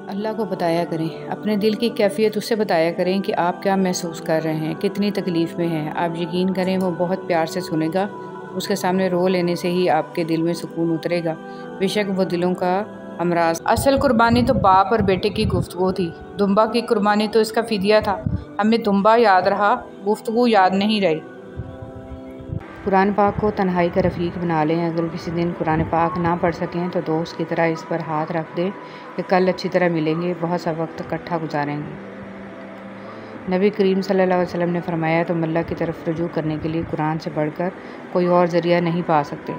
अल्लाह को बताया करें, अपने दिल की कैफियत उससे बताया करें कि आप क्या महसूस कर रहे हैं, कितनी तकलीफ़ में हैं। आप यकीन करें वो बहुत प्यार से सुनेगा। उसके सामने रो लेने से ही आपके दिल में सुकून उतरेगा। बेशक वो दिलों का अमराज। असल कुर्बानी तो बाप और बेटे की गुफ्तगू थी। दुम्बा की कुर्बानी तो इसका फिदिया था। हमें दुम्बा याद रहा, गुफ्तगू याद नहीं रही। कुरान पाक को तन्हाई का रफ़ीक बना लें। अगर किसी दिन कुरान पाक ना पढ़ सकें तो दोस्त की तरह इस पर हाथ रख दें कि कल अच्छी तरह मिलेंगे, बहुत सा वक्त इकट्ठा गुजारेंगे। नबी करीम सल्लल्लाहु अलैहि वसल्लम ने फरमाया, तुम अल्लाह की तरफ रुजू करने के लिए कुरान से बढ़कर कोई और ज़रिया नहीं पा सकते।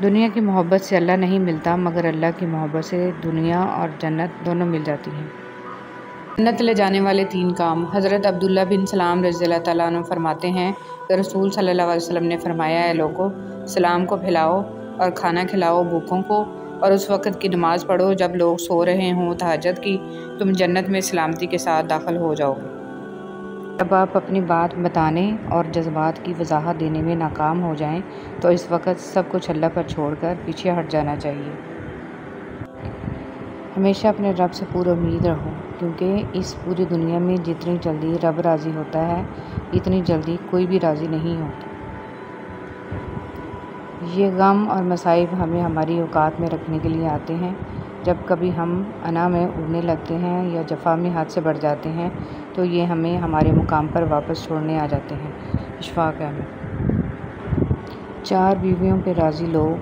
दुनिया की मोहब्बत से अल्लाह नहीं मिलता, मगर अल्लाह की मोहब्बत से दुनिया और जन्नत दोनों मिल जाती हैं। जन्नत ले जाने वाले 3 काम। हज़रत अब्दुल्ला बिन सलाम रज़ियल्लाहु तआला अन्हु फरमाते हैं कि रसूल सल्लल्लाहु अलैहि वसल्लम ने फरमाया है, लोगों सलाम को फैलाओ और खाना खिलाओ भूखों को, और उस वक़्त की नमाज़ पढ़ो जब लोग सो रहे हों तहज्जुद की। तुम जन्नत में सलामती के साथ दाखिल हो जाओगे। जब आप अपनी बात बताने और जज्बात की वजाहत देने में नाकाम हो जाएं तो इस वक्त सब कुछ अल्लाह पर छोड़कर पीछे हट जाना चाहिए। हमेशा अपने रब से पूरी उम्मीद रहो, क्योंकि इस पूरी दुनिया में जितनी जल्दी रब राज़ी होता है इतनी जल्दी कोई भी राज़ी नहीं होता। ये गम और मसाइब हमें हमारी औकात में रखने के लिए आते हैं। जब कभी हम अना में उड़ने लगते हैं या जफ़ा में हद से बढ़ जाते हैं तो ये हमें हमारे मुकाम पर वापस छोड़ने आ जाते हैं। इशफाक़ अहमद। 4 बीवियों पे राज़ी लोग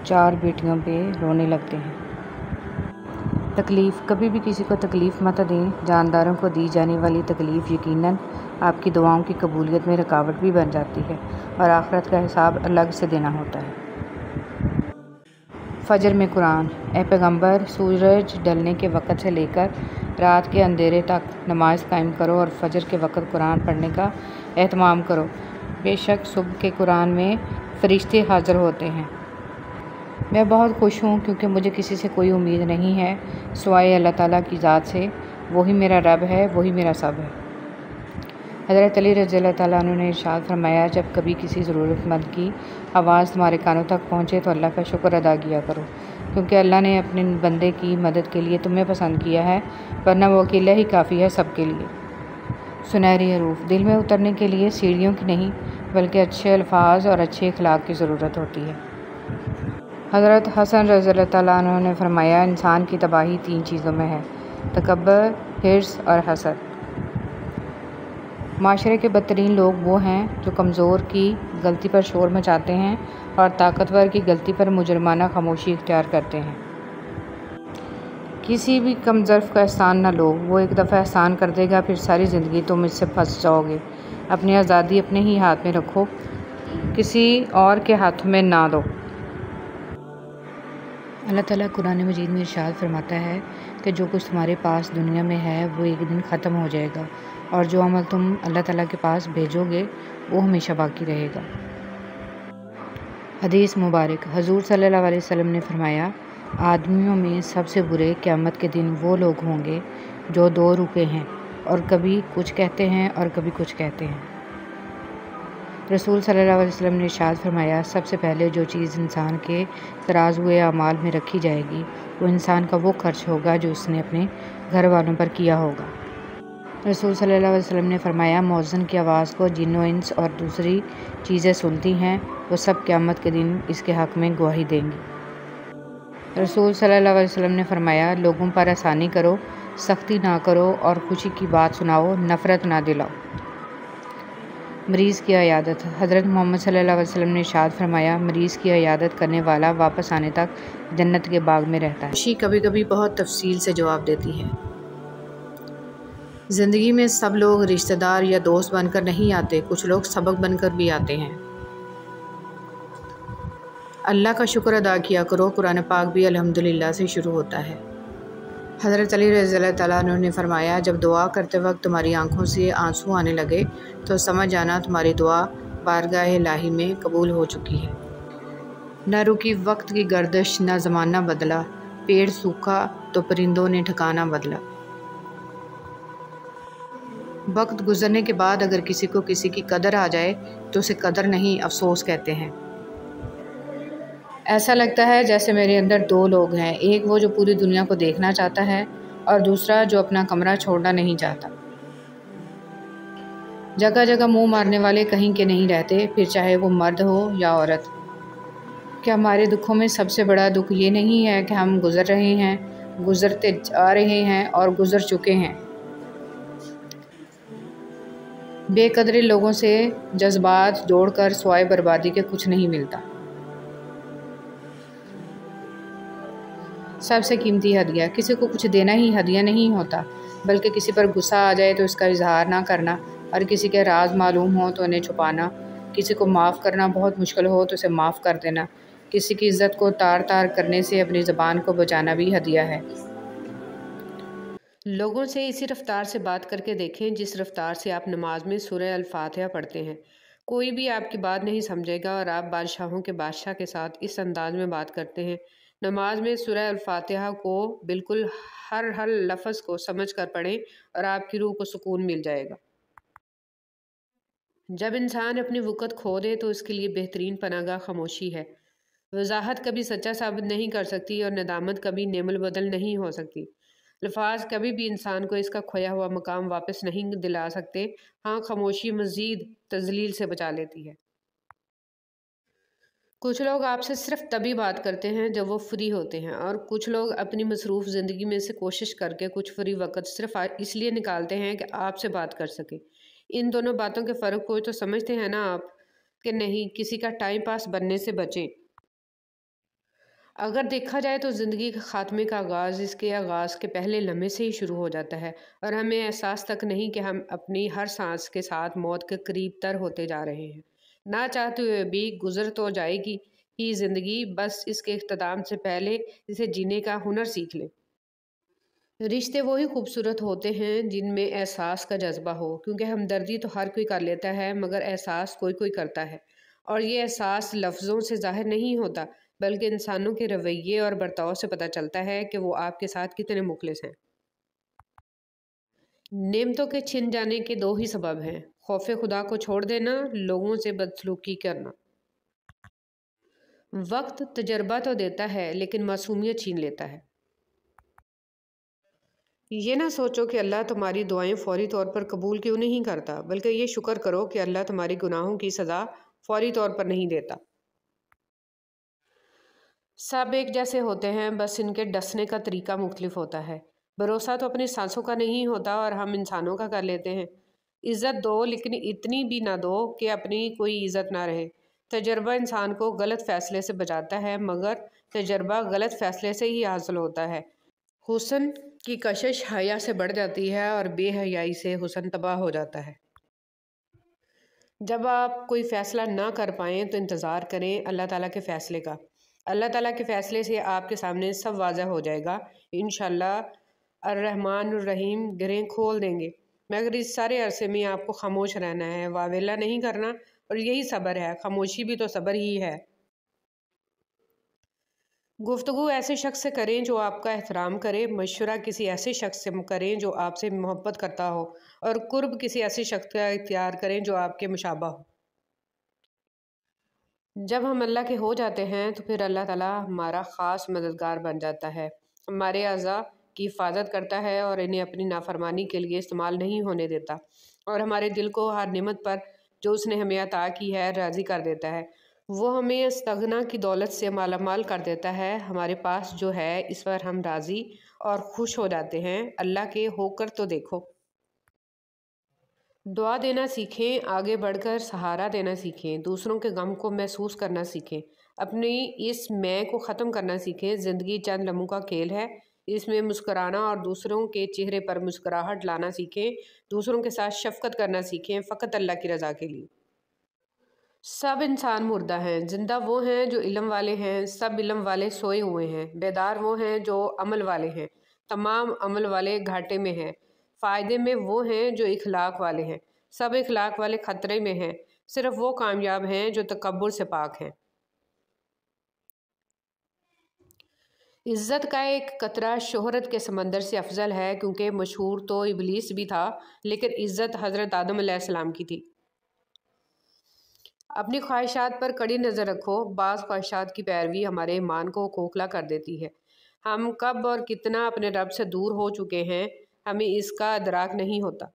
4 बेटियों पे रोने लगते हैं। तकलीफ़। कभी भी किसी को तकलीफ़ मत दें। जानदारों को दी जाने वाली तकलीफ़ यकीनन आपकी दुआओं की कबूलियत में रुकावट भी बन जाती है और आखिरत का हिसाब अलग से देना होता है। फ़जर में कुरान। ए पैगंबर, सूरज ढलने के वक़्त से लेकर रात के अंधेरे तक नमाज कायम करो और फ़जर के वक़्त कुरान पढ़ने का एहतमाम करो। बेशक सुबह के कुरान में फ़रिश्ते हाज़िर होते हैं। मैं बहुत खुश हूँ क्योंकि मुझे किसी से कोई उम्मीद नहीं है सिवाय अल्लाह ताला की ज़ात से। वही मेरा रब है, वही मेरा सब है। हज़रत अली रज़ियल्लाहु तआला अन्हु ने इरशाद फरमाया, जब कभी किसी ज़रूरतमंद की आवाज़ तुम्हारे कानों तक पहुँचे तो अल्लाह का शुक्र अदा किया करो, क्योंकि अल्लाह ने अपने बंदे की मदद के लिए तुम्हें पसंद किया है, वरना वो अकेला ही काफ़ी है सबके लिए। सुनहरी हरूफ। दिल में उतरने के लिए सीढ़ियों की नहीं बल्कि अच्छे अल्फाज और अच्छे अखलाक की ज़रूरत होती है। हज़रत हसन रज़ियल्लाहु तआला अन्हु ने फरमाया, इंसान की तबाही 3 चीज़ों में है, तकब्बुर, हिर्स और हसद। माशरे के बदतरीन लोग वो हैं जो कमज़ोर की गलती पर शोर मचाते हैं और ताकतवर की गलती पर मुजरमाना खामोशी इख्तियार करते हैं। किसी भी कमज़र्फ़ का एहसान न लो, वो एक दफ़ा एहसान कर देगा फिर सारी ज़िंदगी तुम इससे फंस जाओगे। अपनी आज़ादी अपने ही हाथ में रखो, किसी और के हाथों में ना दो। अल्लाह ताला कुरान मजीद में इरशाद फरमाता है कि जो कुछ तुम्हारे पास दुनिया में है वो एक दिन ख़त्म हो जाएगा और जो अमल तुम अल्लाह ताला के पास भेजोगे वो हमेशा बाकी रहेगा। हदीस मुबारक। हुज़ूर सल्लल्लाहु अलैहि वसल्लम ने फरमाया, आदमियों में सबसे बुरे क़यामत के दिन वो लोग होंगे जो 2 रुपए हैं और कभी कुछ कहते हैं और कभी कुछ कहते हैं। रसूल सल्लल्लाहु अलैहि वसल्लम ने इरशाद फरमाया, सबसे पहले जो चीज़ इंसान के तराज़ हुए अमाल में रखी जाएगी वो इंसान का वो खर्च होगा जो उसने अपने घर वालों पर किया होगा। रसूल सल्लल्लाहु अलैहि वसल्लम ने फरमाया, मौज़न की आवाज़ को जिन्न व इंस और दूसरी चीज़ें सुनती हैं, वो सब क़यामत के दिन इसके हक़ में गवाही देंगी। रसूल सल्लल्लाहु अलैहि वसल्लम ने फरमाया, लोगों पर आसानी करो, सख्ती ना करो और खुशी की बात सुनाओ, नफ़रत ना दिलाओ। मरीज़ की अयादत। हज़रत मोहम्मद सल्लल्लाहु अलैहि वसल्लम ने इरशाद फरमाया, मरीज़ की अयादत करने वाला वापस आने तक जन्नत के बाग में रहता है। खुशी कभी कभी बहुत तफसील से जवाब देती है। ज़िंदगी में सब लोग रिश्तेदार या दोस्त बनकर नहीं आते, कुछ लोग सबक बनकर भी आते हैं। अल्लाह का शुक्र अदा किया करो। कुरान पाक भी अल्हम्दुलिल्लाह से शुरू होता है। हज़रत अली रज़ियल्लाहु तआला अन्हु ने फरमाया, जब दुआ करते वक्त तुम्हारी आंखों से आंसू आने लगे तो समझ आना तुम्हारी दुआ बारगाह इलाही में कबूल हो चुकी है। न रुकी वक्त की गर्दिश, न ज़माना बदला, पेड़ सूखा तो परिंदों ने ठिकाना बदला। वक्त गुजरने के बाद अगर किसी को किसी की कदर आ जाए तो उसे कदर नहीं, अफसोस कहते हैं। ऐसा लगता है जैसे मेरे अंदर दो लोग हैं, एक वो जो पूरी दुनिया को देखना चाहता है और दूसरा जो अपना कमरा छोड़ना नहीं चाहता। जगह जगह मुंह मारने वाले कहीं के नहीं रहते, फिर चाहे वो मर्द हो या औरत। क्या हमारे दुखों में सबसे बड़ा दुख ये नहीं है कि हम गुजर रहे हैं, गुजरते जा रहे हैं और गुजर चुके हैं। बेकदरी लोगों से जज्बात जोड़कर स्वाय बर्बादी के कुछ नहीं मिलता। सबसे कीमती हदिया, किसी को कुछ देना ही हदिया नहीं होता, बल्कि किसी पर गुस्सा आ जाए तो इसका इजहार ना करना, और किसी के राज मालूम हो तो उन्हें छुपाना, किसी को माफ़ करना बहुत मुश्किल हो तो उसे माफ़ कर देना, किसी की इज्जत को तार तार करने से अपनी ज़बान को बचाना भी हदिया है। लोगों से इसी रफ्तार से बात करके देखें जिस रफ्तार से आप नमाज में सूरह अल-फातिहा पढ़ते हैं। कोई भी आपकी बात नहीं समझेगा और आप बादशाहों के बादशाह के साथ इस अंदाज में बात करते हैं। नमाज में सूरह अल-फातिहा को बिल्कुल हर लफ्ज़ को समझ कर पढ़ें और आपकी रूह को सुकून मिल जाएगा। जब इंसान अपनी वक़्त खो दे तो उसके लिए बेहतरीन पनाहगाह खामोशी है। वजाहत कभी सच्चा साबित नहीं कर सकती और नदामत कभी नेमल बदल नहीं हो सकती। अल्फाज कभी भी इंसान को इसका खोया हुआ मकाम वापस नहीं दिला सकते। हाँ, खामोशी मज़ीद तज़लील से बचा लेती है। कुछ लोग आपसे सिर्फ तभी बात करते हैं जब वो फ्री होते हैं, और कुछ लोग अपनी मसरूफ़ ज़िंदगी में से कोशिश करके कुछ फ्री वक़्त सिर्फ इसलिए निकालते हैं कि आपसे बात कर सकें। इन दोनों बातों के फ़र्क को तो समझते हैं ना आप, कि नहीं किसी का टाइम पास बनने से बचें। अगर देखा जाए तो ज़िंदगी के ख़ात्मे का आगाज़ इसके आगाज़ के पहले लम्हे से ही शुरू हो जाता है, और हमें एहसास तक नहीं कि हम अपनी हर सांस के साथ मौत के करीब तर होते जा रहे हैं। ना चाहते हुए भी गुज़र तो जाएगी ही ज़िंदगी, बस इसके इख्तिताम से पहले इसे जीने का हुनर सीख लें। रिश्ते वही खूबसूरत होते हैं जिनमें एहसास का जज्बा हो, क्योंकि हमदर्दी तो हर कोई कर लेता है मगर एहसास कोई कोई करता है, और ये एहसास लफ्ज़ों से ज़ाहिर नहीं होता बल्कि इंसानों के रवैये और बर्ताव से पता चलता है कि वो आपके साथ कितने मुखलिस हैं। नेमतों के छिन जाने के दो ही सबब हैं: खौफ खुदा को छोड़ देना, लोगों से बदसलूकी करना। वक्त तजर्बा तो देता है लेकिन मासूमियत छीन लेता है। ये ना सोचो कि अल्लाह तुम्हारी दुआएं फ़ौरी तौर पर कबूल क्यों नहीं करता, बल्कि ये शुक्र करो कि अल्लाह तुम्हारी गुनाहों की सज़ा फ़ौरी तौर पर नहीं देता। सब एक जैसे होते हैं, बस इनके डसने का तरीका मुख्तलिफ होता है। भरोसा तो अपनी सांसों का नहीं होता और हम इंसानों का कर लेते हैं। इज़्ज़त दो लेकिन इतनी भी ना दो कि अपनी कोई इज़्ज़त ना रहे। तजर्बा इंसान को गलत फ़ैसले से बचाता है, मगर तजर्बा गलत फ़ैसले से ही हासिल होता है। हुस्न की कशिश हया से बढ़ जाती है और बेहयाई से हुस्न तबाह हो जाता है। जब आप कोई फ़ैसला ना कर पाएँ तो इंतज़ार करें अल्लाह ताला के फ़ैसले का। अल्लाह ताला के फ़ैसले से आपके सामने सब वाज़ह हो जाएगा। इंशाअल्लाह अर्रहमान अर्रहीम गिरें खोल देंगे, मगर इस सारे अरसे में आपको खामोश रहना है, वावेला नहीं करना, और यही सब्र है। खामोशी भी तो सब्र ही है। गुफ्तगू ऐसे शख्स से करें जो आपका एहतराम करे, मशवरा किसी ऐसे शख्स से करें जो आपसे मोहब्बत करता हो, और कुर्ब किसी ऐसे शख्स का इख्तियार करें जो आपके मुशाबा हो। जब हम अल्लाह के हो जाते हैं तो फिर अल्लाह ताला हमारा ख़ास मददगार बन जाता है, हमारे अज़ा की हिफाजत करता है और इन्हें अपनी नाफरमानी के लिए इस्तेमाल नहीं होने देता, और हमारे दिल को हर नेमत पर जो उसने हमें अता की है राज़ी कर देता है। वो हमें इस्तगना की दौलत से मालामाल कर देता है। हमारे पास जो है इस पर हम राज़ी और खुश हो जाते हैं। अल्लाह के होकर तो देखो। दुआ देना सीखें, आगे बढ़कर सहारा देना सीखें, दूसरों के गम को महसूस करना सीखें, अपनी इस मैं को ख़त्म करना सीखें। ज़िंदगी चंद लम्हों का खेल है, इसमें मुस्कराना और दूसरों के चेहरे पर मुस्कराहट लाना सीखें। दूसरों के साथ शफ़क़त करना सीखें, फ़कत अल्लाह की रज़ा के लिए। सब इंसान मुर्दा हैं, जिंदा वो हैं जो इल्म वाले हैं, सब इल्म वाले सोए हुए हैं, बेदार वो हैं जो अमल वाले हैं, तमाम अमल वाले घाटे में हैं, फ़ायदे में वो हैं जो इखलाक वाले हैं, सब इखलाक वाले ख़तरे में हैं, सिर्फ वो कामयाब हैं जो तकब्बुर से पाक हैं। इज़्ज़त का एक कतरा शोहरत के समंदर से अफजल है, क्योंकि मशहूर तो इबलीस भी था, लेकिन इज़्ज़त हज़रत आदम अलैहिस्सलाम की थी। अपनी ख्वाहिशात पर कड़ी नज़र रखो। बाज़ ख्वाहिशात की पैरवी हमारे ईमान को खोखला कर देती है। हम कब और कितना अपने रब से दूर हो चुके हैं, हमें इसका इदराक नहीं होता।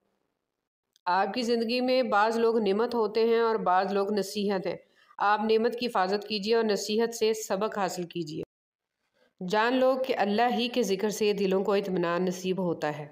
आपकी ज़िंदगी में बाज़ लोग नेमत होते हैं और बाज़ लोग नसीहत हैं। आप नेमत की हिफाजत कीजिए और नसीहत से सबक हासिल कीजिए। जान लो कि अल्लाह ही के ज़िक्र से दिलों को इत्मीनान नसीब होता है।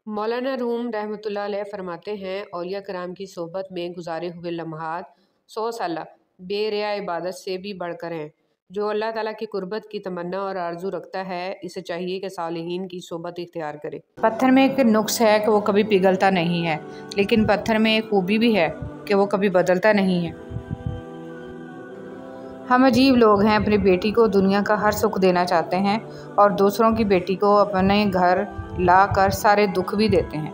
मौलाना रूम रहमतुल्लाह अलैह फरमाते हैं, औलिया कराम की सोहबत में गुजारे हुए लम्हात 100 साल बेरिया इबादत से भी बढ़कर हैं। जो अल्लाह ताला की कुर्बत की तमन्ना और आरजू रखता है, इसे चाहिए कि सालिहीन की सोहबत इख्तियार करे। पत्थर में एक नुक्स है कि वो कभी पिघलता नहीं है, लेकिन पत्थर में एक खूबी भी है कि वो कभी बदलता नहीं है। हम अजीब लोग हैं, अपनी बेटी को दुनिया का हर सुख देना चाहते हैं और दूसरों की बेटी को अपने घर ला कर सारे दुख भी देते हैं।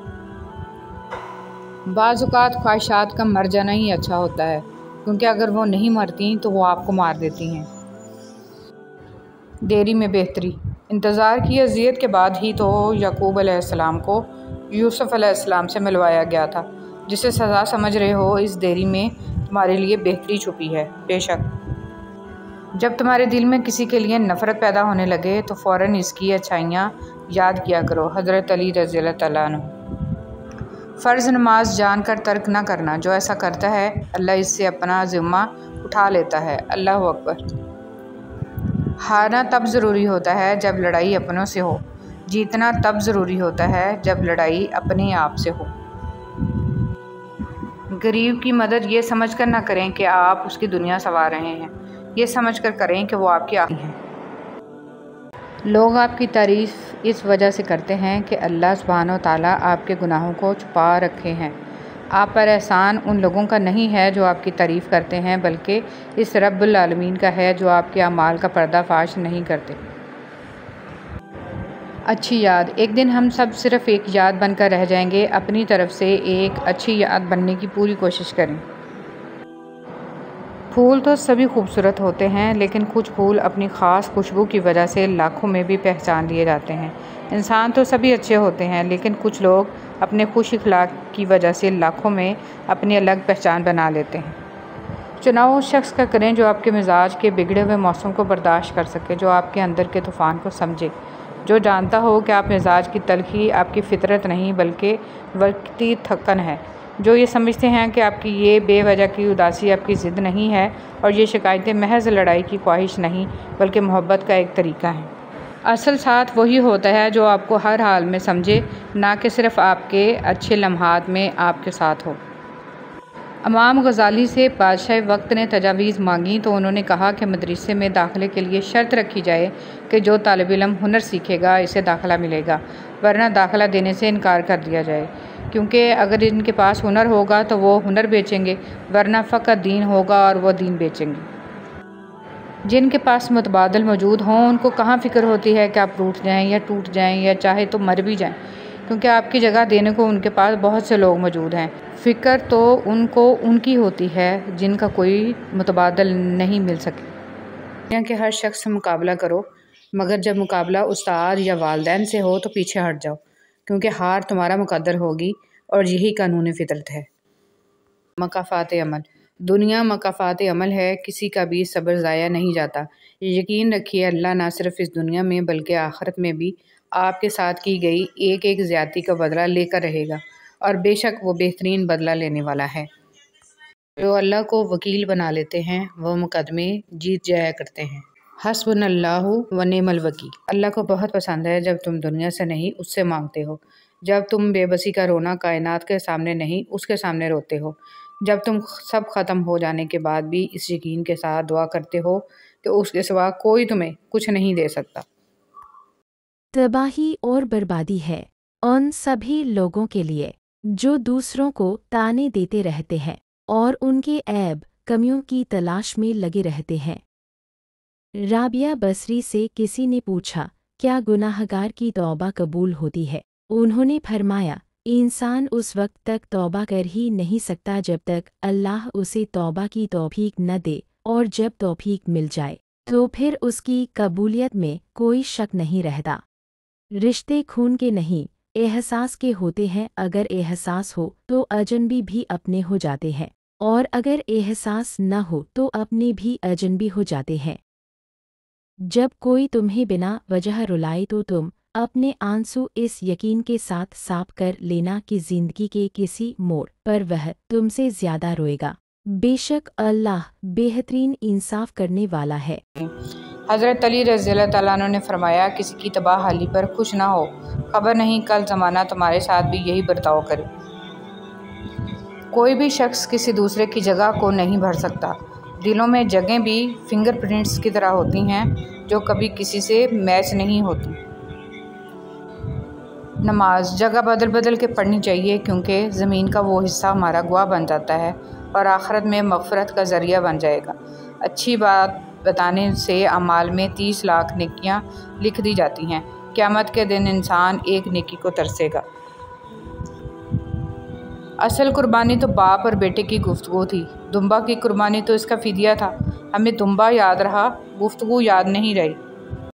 बाज़-औक़ात ख्वाहिशात का मर जाना ही अच्छा होता है, क्योंकि अगर वो नहीं मरती तो वो आपको मार देती हैं। देरी में बेहतरी। इंतज़ार की अज़ियत के बाद ही तो याकूब अलैहिस्सलाम को यूसुफ़ अलैहिस्सलाम से मिलवाया गया था। जिसे सज़ा समझ रहे हो, इस देरी में तुम्हारे लिए बेहतरी छुपी है। बेशक जब तुम्हारे दिल में किसी के लिए नफ़रत पैदा होने लगे तो फ़ौरन इसकी अच्छाइयाँ याद किया करो। हज़रत अली रज़ियल्लाहु तआला अन्हु। फ़र्ज़ नमाज जानकर तर्क न करना। जो ऐसा करता है, अल्लाह इससे अपना ज़िम्मा उठा लेता है। अल्लाहु अकबर। हारना तब ज़रूरी होता है जब लड़ाई अपनों से हो। जीतना तब ज़रूरी होता है जब लड़ाई अपने आप से हो। गरीब की मदद ये समझकर न करें कि आप उसकी दुनिया संवार रहे हैं, ये समझकर करें कि वो आपकी आखिरी हैं। लोग आपकी तारीफ़ इस वजह से करते हैं कि अल्लाह सुब्हानो ताला आपके गुनाहों को छुपा रखे हैं। आप पर एहसान उन लोगों का नहीं है जो आपकी तारीफ़ करते हैं, बल्कि इस रब्बुल आलमीन का है जो आपके अमाल का पर्दाफाश नहीं करते। अच्छी याद। एक दिन हम सब सिर्फ़ एक याद बनकर रह जाएंगे। अपनी तरफ से एक अच्छी याद बनने की पूरी कोशिश करें। फूल तो सभी खूबसूरत होते हैं, लेकिन कुछ फूल अपनी ख़ास खुशबू की वजह से लाखों में भी पहचान लिए जाते हैं। इंसान तो सभी अच्छे होते हैं, लेकिन कुछ लोग अपने खुश अखलाक की वजह से लाखों में अपनी अलग पहचान बना लेते हैं। चुनाव उस शख्स का करें जो आपके मिजाज के बिगड़े हुए मौसम को बर्दाश्त कर सके, जो आपके अंदर के तूफ़ान को समझे, जो जानता हो कि आप मिजाज की तलखी आपकी फ़ितरत नहीं बल्कि वक्ती थकन है, जो ये समझते हैं कि आपकी ये बेवजह की उदासी आपकी ज़िद नहीं है और ये शिकायतें महज लड़ाई की ख्वाहिश नहीं बल्कि मोहब्बत का एक तरीका है। असल साथ वही होता है जो आपको हर हाल में समझे, ना कि सिर्फ़ आपके अच्छे लम्हात में आपके साथ हो। इमाम गज़ाली से बादशाह वक्त ने तजावीज़ मांगी तो उन्होंने कहा कि मदरसे में दाखिले के लिए शर्त रखी जाए कि जो तालिब इल्म हुनर सीखेगा इसे दाखिला मिलेगा, वरना दाखिला देने से इनकार कर दिया जाए, क्योंकि अगर इनके पास हुनर होगा तो वो हुनर बेचेंगे, वरना फ़कत दीन होगा और वह दीन बेचेंगे। जिनके पास मुतबादल मौजूद हों उनको कहाँ फ़िक्र होती है कि आप रूठ जाएँ या टूट जाएँ या चाहे तो मर भी जाएँ, क्योंकि आपकी जगह देने को उनके पास बहुत से लोग मौजूद हैं। फ़िक्र तो उनको उनकी होती है जिनका कोई मुतबादल नहीं मिल सके। दुनिया के हर शख्स से मुकाबला करो, मगर जब मुकाबला उस्ताद या वालिदैन से हो तो पीछे हट जाओ, क्योंकि हार तुम्हारा मुकद्दर होगी और यही कानून फितरत है। मकाफ़ात अमल। दुनिया मकाफ़ात अमल है, किसी का भी सब्र ज़ाया नहीं जाता। यकीन रखिए, अल्लाह ना सिर्फ इस दुनिया में बल्कि आखिरत में भी आपके साथ की गई एक एक ज़्यादती का बदला लेकर रहेगा, और बेशक वो बेहतरीन बदला लेने वाला है। जो अल्लाह को वकील बना लेते हैं वह मुकदमे जीत जाया करते हैं। हस्बुनल्लाहु व निअमल वकील। अल्लाह को बहुत पसंद है जब तुम दुनिया से नहीं उससे मांगते हो, जब तुम बेबसी का रोना कायनात के सामने नहीं उसके सामने रोते हो, जब तुम सब ख़त्म हो जाने के बाद भी इस यकीन के साथ दुआ करते हो कि उसके सिवा कोई तुम्हें कुछ नहीं दे सकता। तबाही और बर्बादी है उन सभी लोगों के लिए जो दूसरों को ताने देते रहते हैं और उनके ऐब कमियों की तलाश में लगे रहते हैं। राबिया बसरी से किसी ने पूछा, क्या गुनाहगार की तौबा कबूल होती है? उन्होंने फरमाया, इंसान उस वक्त तक तौबा कर ही नहीं सकता जब तक अल्लाह उसे तौबा की तौफीक न दे, और जब तौफीक मिल जाए तो फिर उसकी कबूलियत में कोई शक नहीं रहता। रिश्ते खून के नहीं, एहसास के होते हैं। अगर एहसास हो तो अजनबी भी अपने हो जाते हैं, और अगर एहसास न हो तो अपने भी अजनबी हो जाते हैं। जब कोई तुम्हें बिना वजह रुलाए तो तुम अपने आंसू इस यकीन के साथ साफ कर लेना कि जिंदगी के किसी मोड़ पर वह तुमसे ज्यादा रोएगा। बेशक अल्लाह बेहतरीन इंसाफ करने वाला है। हज़रत अली रज़ियल्लाहु तआला अन्हु ने फरमाया, किसी की तबाह-हाली पर खुश ना हो, खबर नहीं कल ज़माना तुम्हारे साथ भी यही बर्ताव करे। कोई भी शख्स किसी दूसरे की जगह को नहीं भर सकता। दिलों में जगहें भी फिंगरप्रिंट्स की तरह होती हैं जो कभी किसी से मैच नहीं होती। नमाज जगह बदल बदल के पढ़नी चाहिए, क्योंकि ज़मीन का वो हिस्सा हमारा गवाह बन जाता है और आखिरत में मग़फ़िरत का ज़रिया बन जाएगा। अच्छी बात बताने से अमाल में 30 लाख नेकियां लिख दी जाती हैं। क़यामत के दिन इंसान एक नेकी को तरसेगा। असल कुर्बानी तो बाप और बेटे की गुफ्तगू थी। दुम्बा की कुर्बानी तो इसका फ़िदिया था। हमें दुम्बा याद रहा, गुफ्तगू याद नहीं रही।